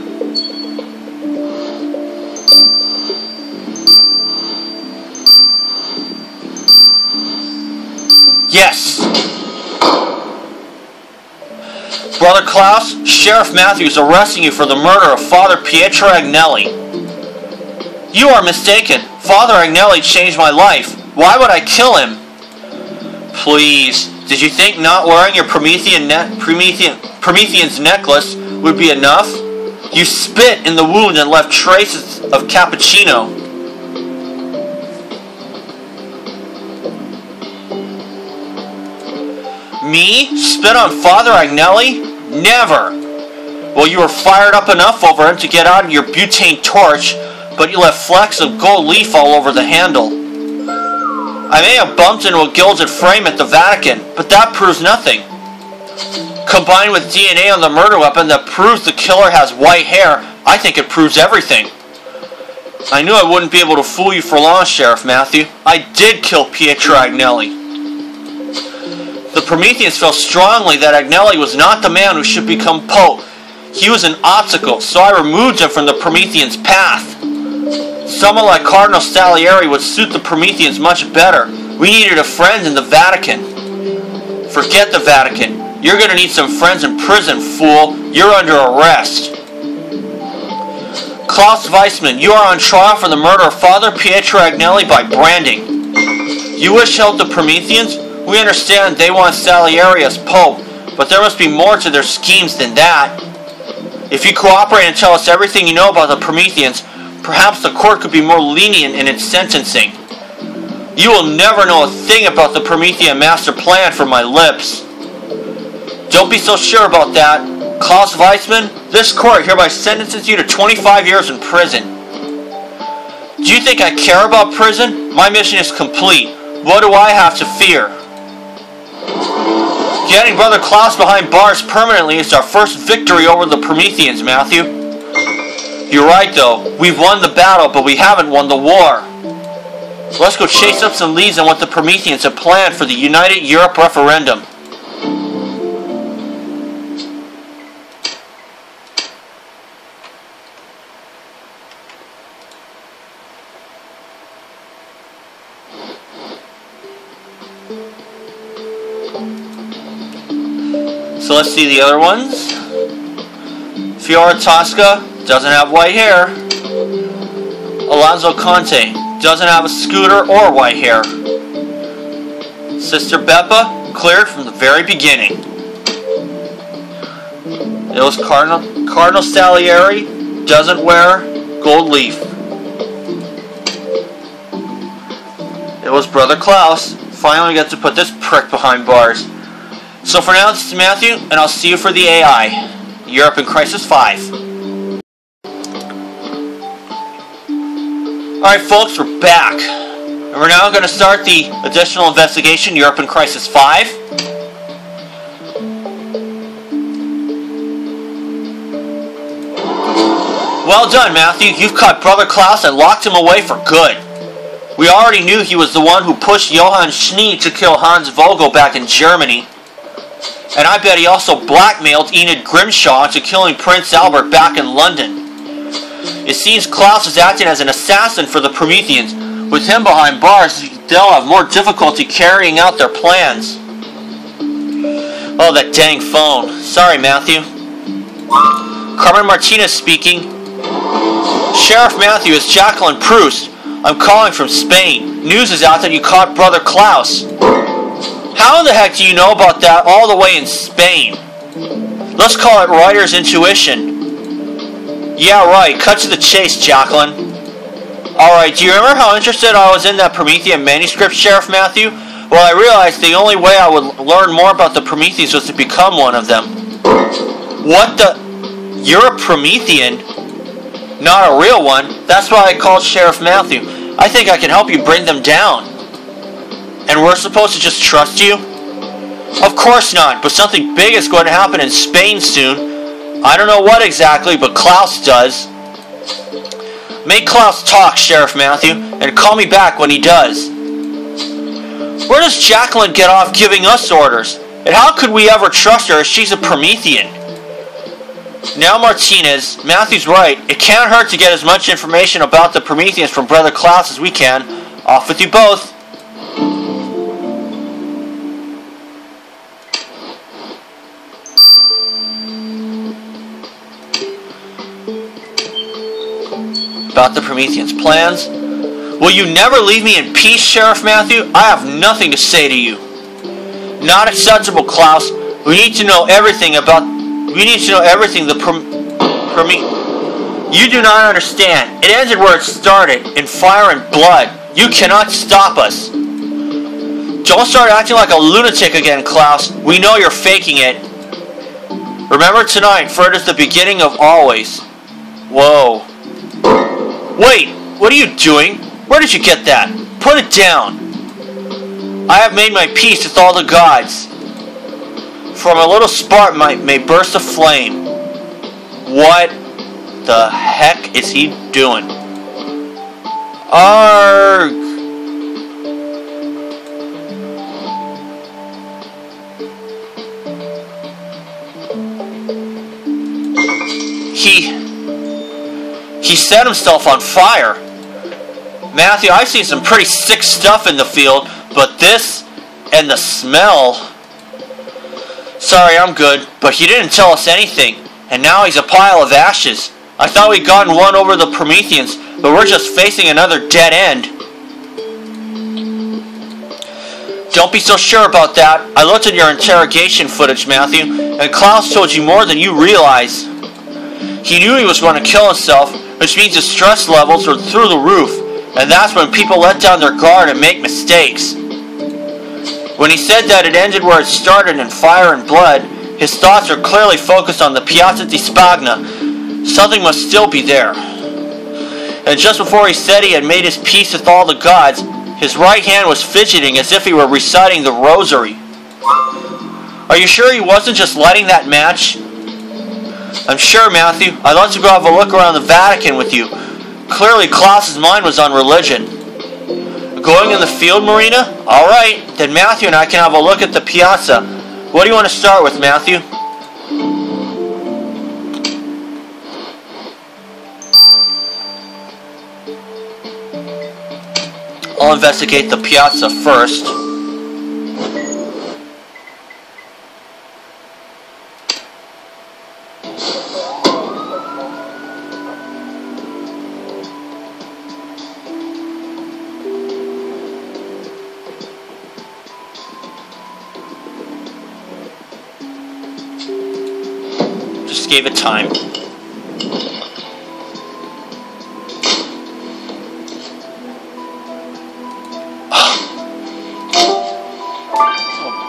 Yes! Brother Klaus, Sheriff Matthew is arresting you for the murder of Father Pietro Agnelli. You are mistaken. Father Agnelli changed my life. Why would I kill him? Please, did you think not wearing your Promethean's necklace would be enough? You spit in the wound and left traces of cappuccino. Me? Spit on Father Agnelli? Never! Well, you were fired up enough over him to get out your butane torch, but you left flecks of gold leaf all over the handle. I may have bumped into a gilded frame at the Vatican, but that proves nothing. Combined with DNA on the murder weapon that proves the killer has white hair, I think it proves everything. I knew I wouldn't be able to fool you for long, Sheriff Matthew. I did kill Pietro Agnelli. The Prometheans felt strongly that Agnelli was not the man who should become Pope. He was an obstacle, so I removed him from the Prometheans' path. Someone like Cardinal Salieri would suit the Prometheans much better. We needed a friend in the Vatican. Forget the Vatican. You're going to need some friends in prison, fool. You're under arrest. Klaus Weissman, you are on trial for the murder of Father Pietro Agnelli by branding. You wish to help the Prometheans? We understand they want Salieri as Pope, but there must be more to their schemes than that. If you cooperate and tell us everything you know about the Prometheans, perhaps the court could be more lenient in its sentencing. You will never know a thing about the Promethean master plan from my lips. Don't be so sure about that. Klaus Weissman, this court hereby sentences you to 25 years in prison. Do you think I care about prison? My mission is complete. What do I have to fear? Getting Brother Klaus behind bars permanently is our first victory over the Prometheans, Matthew. You're right, though. We've won the battle, but we haven't won the war. Let's go chase up some leads on what the Prometheans have planned for the United Europe referendum. So let's see the other ones. Fiora Tosca doesn't have white hair. Alonso Conte doesn't have a scooter or white hair. Sister Beppa cleared from the very beginning. It was Cardinal Salieri doesn't wear gold leaf. It was Brother Klaus. Finally we get to put this prick behind bars. So for now, this is Matthew, and I'll see you for the AI. Europe in Crisis 5. Alright folks, we're back. And we're now going to start the additional investigation, Europe in Crisis 5. Well done, Matthew. You've caught Brother Klaus and locked him away for good. We already knew he was the one who pushed Johann Schnee to kill Hans Vogel back in Germany. And I bet he also blackmailed Enid Grimshaw into killing Prince Albert back in London. It seems Klaus is acting as an assassin for the Prometheans. With him behind bars, they'll have more difficulty carrying out their plans. Oh, that dang phone. Sorry, Matthew. Carmen Martinez speaking. Sheriff Matthew, it's Jacqueline Proust. I'm calling from Spain. News is out that you caught Brother Klaus. How in the heck do you know about that all the way in Spain? Let's call it writer's intuition. Yeah, right. Cut to the chase, Jacqueline. Alright, do you remember how interested I was in that Promethean manuscript, Sheriff Matthew? Well, I realized the only way I would learn more about the Prometheans was to become one of them. What the? You're a Promethean? Not a real one. That's why I called Sheriff Matthew. I think I can help you bring them down. And we're supposed to just trust you? Of course not, but something big is going to happen in Spain soon. I don't know what exactly, but Klaus does. Make Klaus talk, Sheriff Matthew, and call me back when he does. Where does Jacqueline get off giving us orders? And how could we ever trust her if she's a Promethean? Now Martinez, Matthew's right. It can't hurt to get as much information about the Prometheans from Brother Klaus as we can. Off with you both. About the Prometheans' plans. Will you never leave me in peace, Sheriff Matthew? I have nothing to say to you. Not acceptable, Klaus. We need to know everything about... We need to know everything the You do not understand. It ended where it started, in fire and blood. You cannot stop us. Don't start acting like a lunatic again, Klaus. We know you're faking it. Remember tonight, for it is the beginning of always. Whoa. Wait, what are you doing? Where did you get that? Put it down. I have made my peace with all the gods. From a little spark may burst a flame. What the heck is he doing? Arg! He set himself on fire. Matthew, I've seen some pretty sick stuff in the field, but this and the smell... Sorry, I'm good, but he didn't tell us anything, and now he's a pile of ashes. I thought we'd gotten one over the Prometheans, but we're just facing another dead end. Don't be so sure about that. I looked at your interrogation footage, Matthew, and Klaus told you more than you realize. He knew he was going to kill himself, which means his stress levels were through the roof, and that's when people let down their guard and make mistakes. When he said that it ended where it started in fire and blood, his thoughts are clearly focused on the Piazza di Spagna. Something must still be there. And just before he said he had made his peace with all the gods, his right hand was fidgeting as if he were reciting the rosary. Are you sure he wasn't just lighting that match? I'm sure, Matthew. I'd love to go have a look around the Vatican with you. Clearly, Klaus's mind was on religion. Going in the field, Marina? Alright, then Matthew and I can have a look at the piazza. What do you want to start with, Matthew? I'll investigate the piazza first. Just gave it time.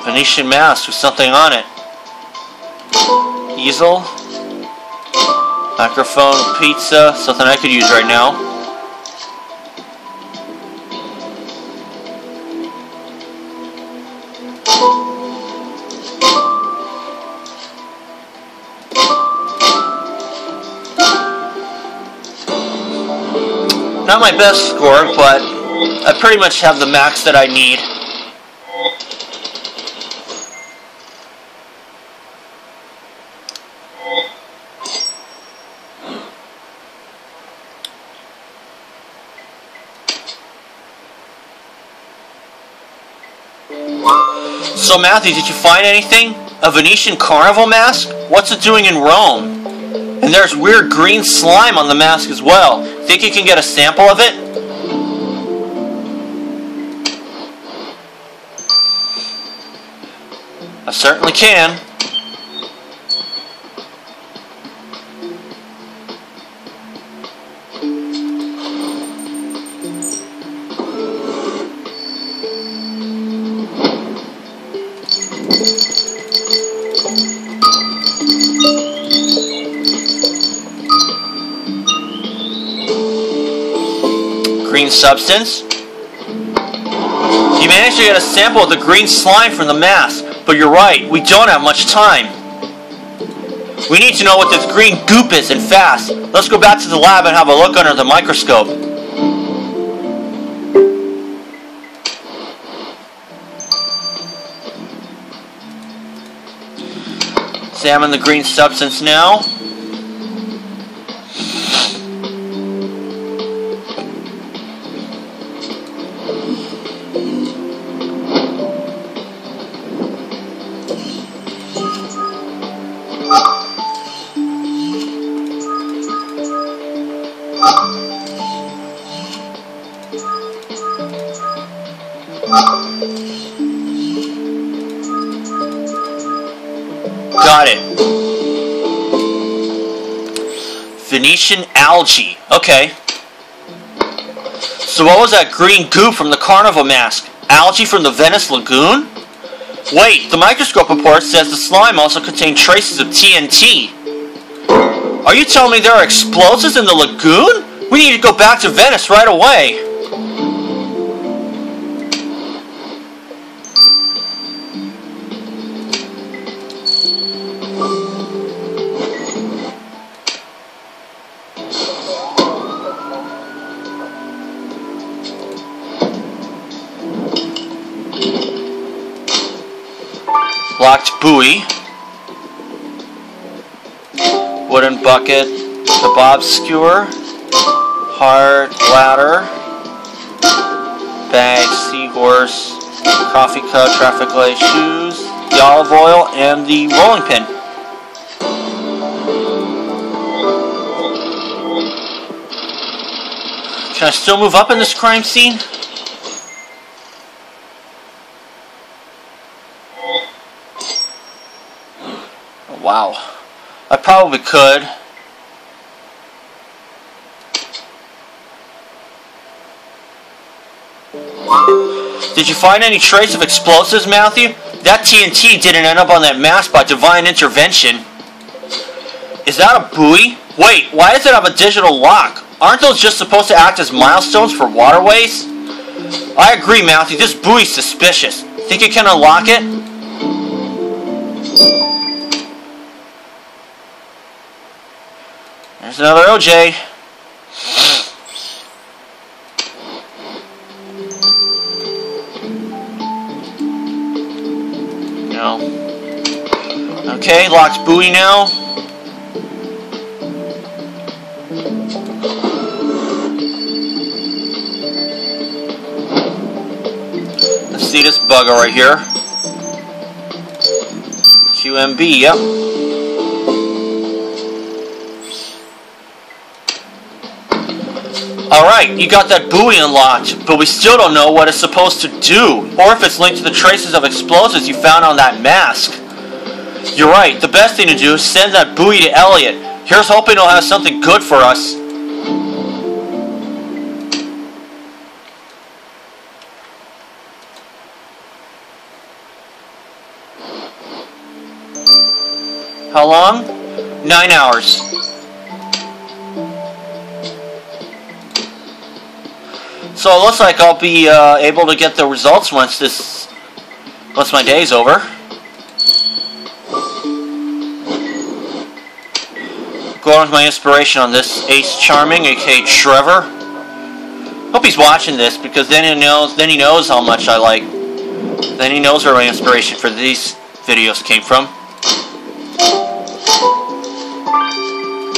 Venetian mask with something on it. Easel. Microphone, pizza. Something I could use right now. Not my best score, but I pretty much have the max that I need. So Matthew, did you find anything? A Venetian carnival mask? What's it doing in Rome? And there's weird green slime on the mask as well. Think you can get a sample of it? I certainly can. Green substance. You managed to get a sample of the green slime from the mask, but you're right, we don't have much time. We need to know what this green goop is, and fast. Let's go back to the lab and have a look under the microscope. Examine the green substance now. Got it. Venetian algae. Okay. So what was that green goo from the carnival mask? Algae from the Venice Lagoon? Wait, the microscope report says the slime also contained traces of TNT. Are you telling me there are explosives in the lagoon? We need to go back to Venice right away. Locked buoy. Wooden bucket. Kebab skewer. Hard ladder. Bag, seahorse. Coffee cup, traffic light, shoes. The olive oil, and the rolling pin. Can I still move up in this crime scene? Wow. I probably could. Did you find any trace of explosives, Matthew? That TNT didn't end up on that mask by divine intervention. Is that a buoy? Wait, why does it have a digital lock? Aren't those just supposed to act as milestones for waterways? I agree, Matthew. This buoy's suspicious. Think you can unlock it? There's another OJ. No. Okay, locked buoy now. Let's see this bugger right here. QMB, yep. Alright, you got that buoy unlocked, but we still don't know what it's supposed to do, or if it's linked to the traces of explosives you found on that mask. You're right, the best thing to do is send that buoy to Elliot. Here's hoping he'll have something good for us. How long? 9 hours. So it looks like I'll be able to get the results once my day's over. Going with my inspiration on this Ace Charming, aka Trevor. Hope he's watching this because then he knows how much I like. Then he knows where my inspiration for these videos came from.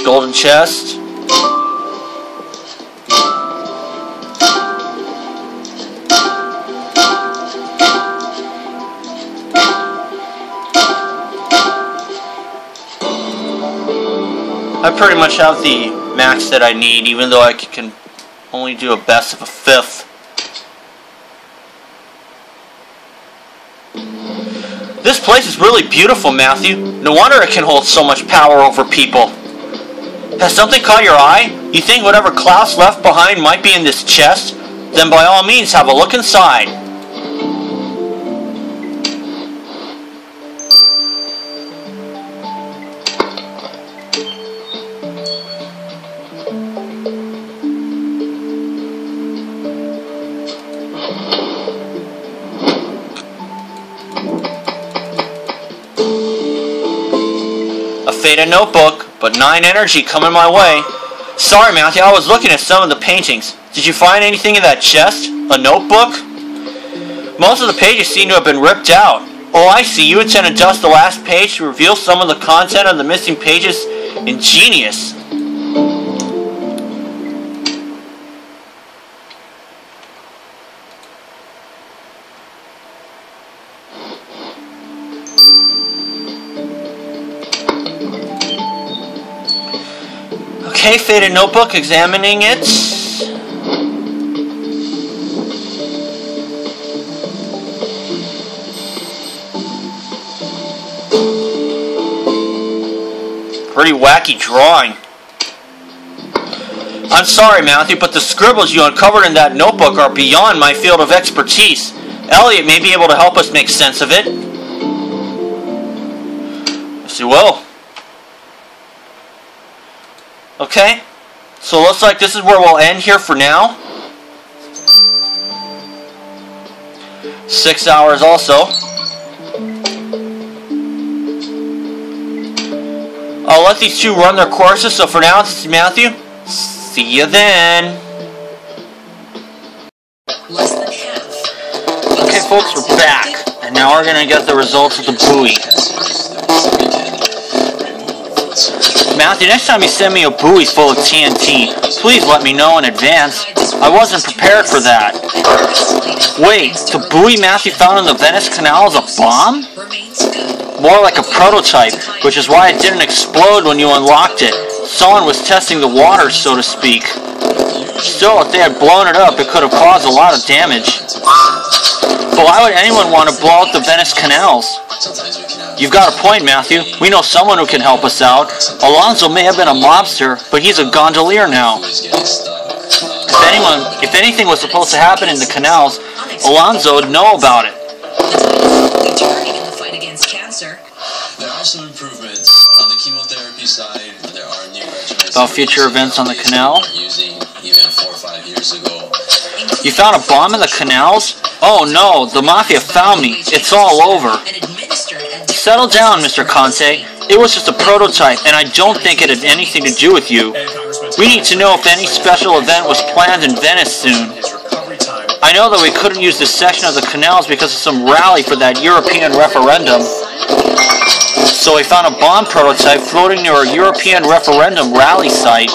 Golden chest. I pretty much have the max that I need, even though I can only do a best of a fifth. This place is really beautiful, Matthew. No wonder it can hold so much power over people. Has something caught your eye? You think whatever Klaus left behind might be in this chest? Then by all means have a look inside. A notebook, but 9 energy coming my way. Sorry, Matthew, I was looking at some of the paintings. Did you find anything in that chest? A notebook? Most of the pages seem to have been ripped out. Oh, I see. You intend to dust the last page to reveal some of the content of the missing pages? Ingenious. Okay, faded notebook, examining it. Pretty wacky drawing. I'm sorry, Matthew, but the scribbles you uncovered in that notebook are beyond my field of expertise. Elliot may be able to help us make sense of it. Yes, he will. Okay, so it looks like this is where we'll end here for now. 6 hours also. I'll let these two run their courses, so for now, this is Matthew. See you then. Less than half. Okay, folks, we're back. And now we're going to get the results of the buoy. Matthew, next time you send me a buoy full of TNT, please let me know in advance. I wasn't prepared for that. Wait, the buoy Matthew found in the Venice Canal is a bomb? More like a prototype, which is why it didn't explode when you unlocked it. Someone was testing the water, so to speak. Still, if they had blown it up, it could have caused a lot of damage. But why would anyone want to blow up the Venice canals? You've got a point, Matthew. We know someone who can help us out. Alonzo may have been a mobster, but he's a gondolier now. If anything was supposed to happen in the canals, Alonzo would know about it. There are some improvements on the chemotherapy side. There are new regimens about future events on the canal. Using even 4 or 5 years ago. You found a bomb in the canals? Oh no, the Mafia found me. It's all over. Settle down, Mr. Conte. It was just a prototype, and I don't think it had anything to do with you. We need to know if any special event was planned in Venice soon. I know that we couldn't use this section of the canals because of some rally for that European referendum. So we found a bomb prototype floating near a European referendum rally site.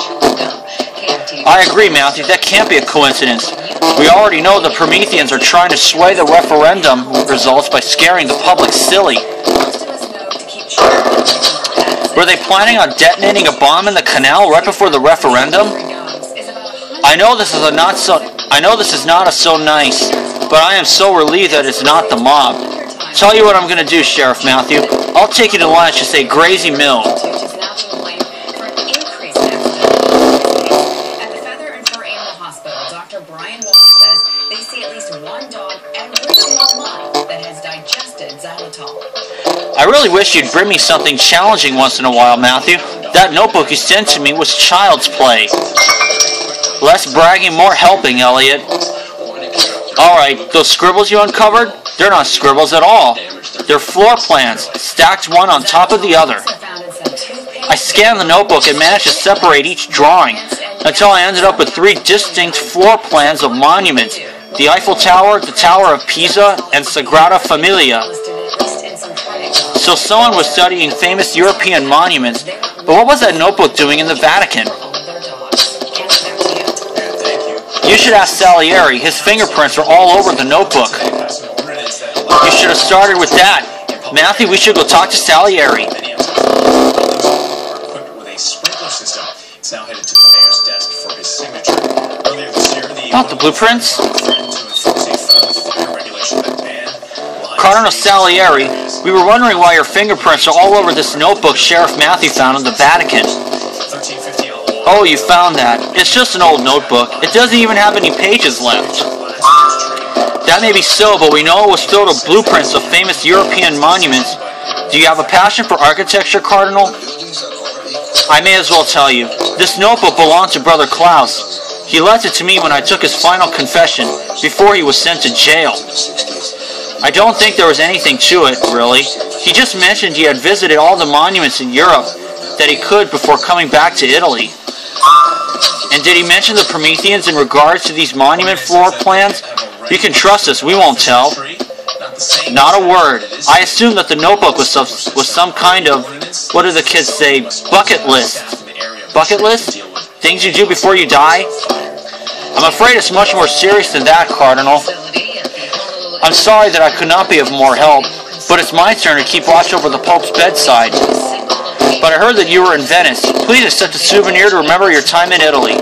I agree, Matthew, that can't be a coincidence. We already know the Prometheans are trying to sway the referendum results by scaring the public silly. Were they planning on detonating a bomb in the canal right before the referendum? I know this is not so nice, but I am so relieved that it's not the mob. Tell you what I'm going to do, Sheriff Matthew. I'll take you to lunch to say Grazy Mill. I really wish you'd bring me something challenging once in a while, Matthew. That notebook you sent to me was child's play. Less bragging, more helping, Elliot. Alright, those scribbles you uncovered? They're not scribbles at all. They're floor plans, stacked one on top of the other. I scanned the notebook and managed to separate each drawing, until I ended up with 3 distinct floor plans of monuments. The Eiffel Tower, the Tower of Pisa, and Sagrada Familia. So someone was studying famous European monuments, but what was that notebook doing in the Vatican? You should ask Salieri. His fingerprints are all over the notebook. You should have started with that. Matthew, we should go talk to Salieri. Not the blueprints? Cardinal Salieri, we were wondering why your fingerprints are all over this notebook Sheriff Matthew found in the Vatican. Oh, you found that. It's just an old notebook. It doesn't even have any pages left. That may be so, but we know it was filled with blueprints of famous European monuments. Do you have a passion for architecture, Cardinal? I may as well tell you. This notebook belonged to Brother Klaus. He left it to me when I took his final confession, before he was sent to jail. I don't think there was anything to it, really. He just mentioned he had visited all the monuments in Europe that he could before coming back to Italy. And did he mention the Prometheans in regards to these monument floor plans? You can trust us, we won't tell. Not a word. I assumed that the notebook was some kind of, what do the kids say, bucket list. Bucket list? Things you do before you die? I'm afraid it's much more serious than that, Cardinal. I'm sorry that I could not be of more help, but it's my turn to keep watch over the Pope's bedside. But I heard that you were in Venice. Please accept a souvenir to remember your time in Italy.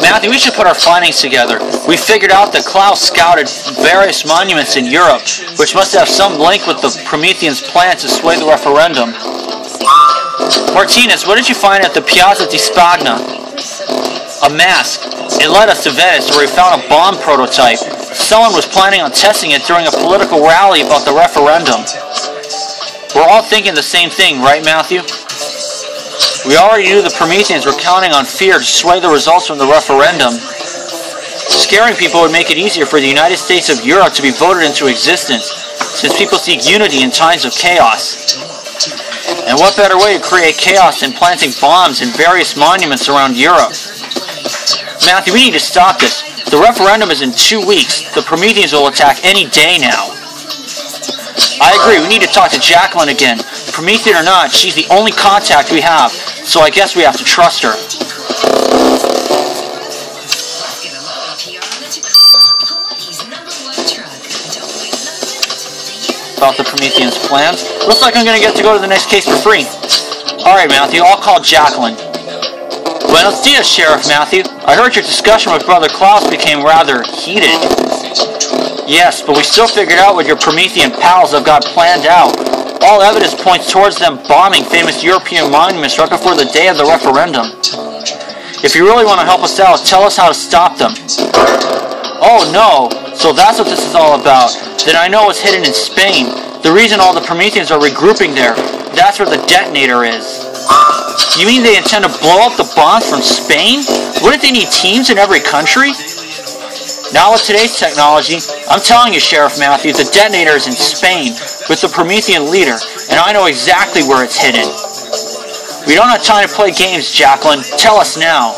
Matthew, we should put our findings together. We figured out that Klaus scouted various monuments in Europe, which must have some link with the Prometheans' plan to sway the referendum. Martinez, what did you find at the Piazza di Spagna? A mask. It led us to Venice, where we found a bomb prototype. Someone was planning on testing it during a political rally about the referendum. We're all thinking the same thing, right, Matthew? We already knew the Prometheans were counting on fear to sway the results from the referendum. Scaring people would make it easier for the United States of Europe to be voted into existence, since people seek unity in times of chaos. And what better way to create chaos than planting bombs in various monuments around Europe? Matthew, we need to stop this. The referendum is in 2 weeks. The Prometheans will attack any day now. I agree, we need to talk to Jacqueline again. Promethean or not, she's the only contact we have, so I guess we have to trust her. About the Prometheans' plans. Looks like I'm going to get to go to the next case for free. Alright, Matthew, I'll call Jacqueline. Buenos dias, Sheriff Matthew. I heard your discussion with Brother Klaus became rather heated. Yes, but we still figured out what your Promethean pals have got planned out. All evidence points towards them bombing famous European monuments right before the day of the referendum. If you really want to help us out, tell us how to stop them. Oh no, so that's what this is all about. Then I know it's hidden in Spain. The reason all the Prometheans are regrouping there, that's where the detonator is. You mean they intend to blow up the bombs from Spain? Wouldn't they need teams in every country? Now with today's technology, I'm telling you, Sheriff Matthew, the detonator is in Spain with the Promethean leader, and I know exactly where it's hidden. We don't have time to play games, Jacqueline. Tell us now.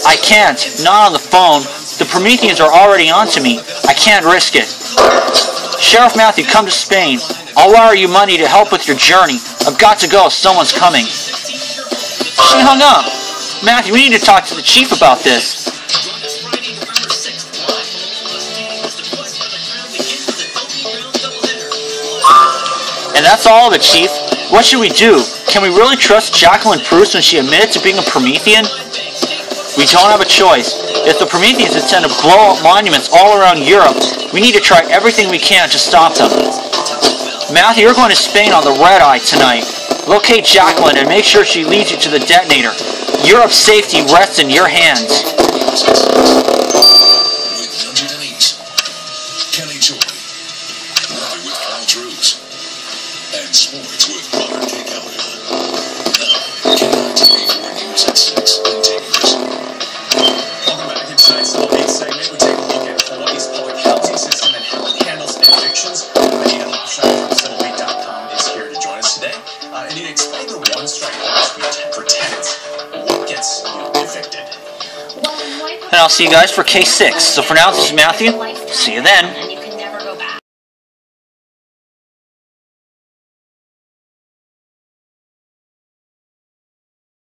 I can't. Not on the phone. The Prometheans are already onto me. I can't risk it. Sheriff Matthew, come to Spain. I'll wire you money to help with your journey. I've got to go. Someone's coming. She hung up. Matthew, we need to talk to the chief about this. And that's all of it, Chief. What should we do? Can we really trust Jacqueline Proust when she admitted to being a Promethean? We don't have a choice. If the Prometheans intend to blow up monuments all around Europe, we need to try everything we can to stop them. Matthew, you're going to Spain on the Red Eye tonight. Locate Jacqueline and make sure she leads you to the detonator. Europe's safety rests in your hands. Kelly Joy. Rally with Carl Drews. And sports with Robert K. Calhoun. Now, KRTV4 News at 6 and take this. Welcome back in tonight's Little League segment. We take a look at Hawaii's public housing system and how it handles evictions. Anita Hofstein from CivilBeat.com is here to join us today. Anita, explain the one-strike policy for tenants. What gets you evicted? And I'll see you guys for case 6. So for now, this is Matthew. See you then.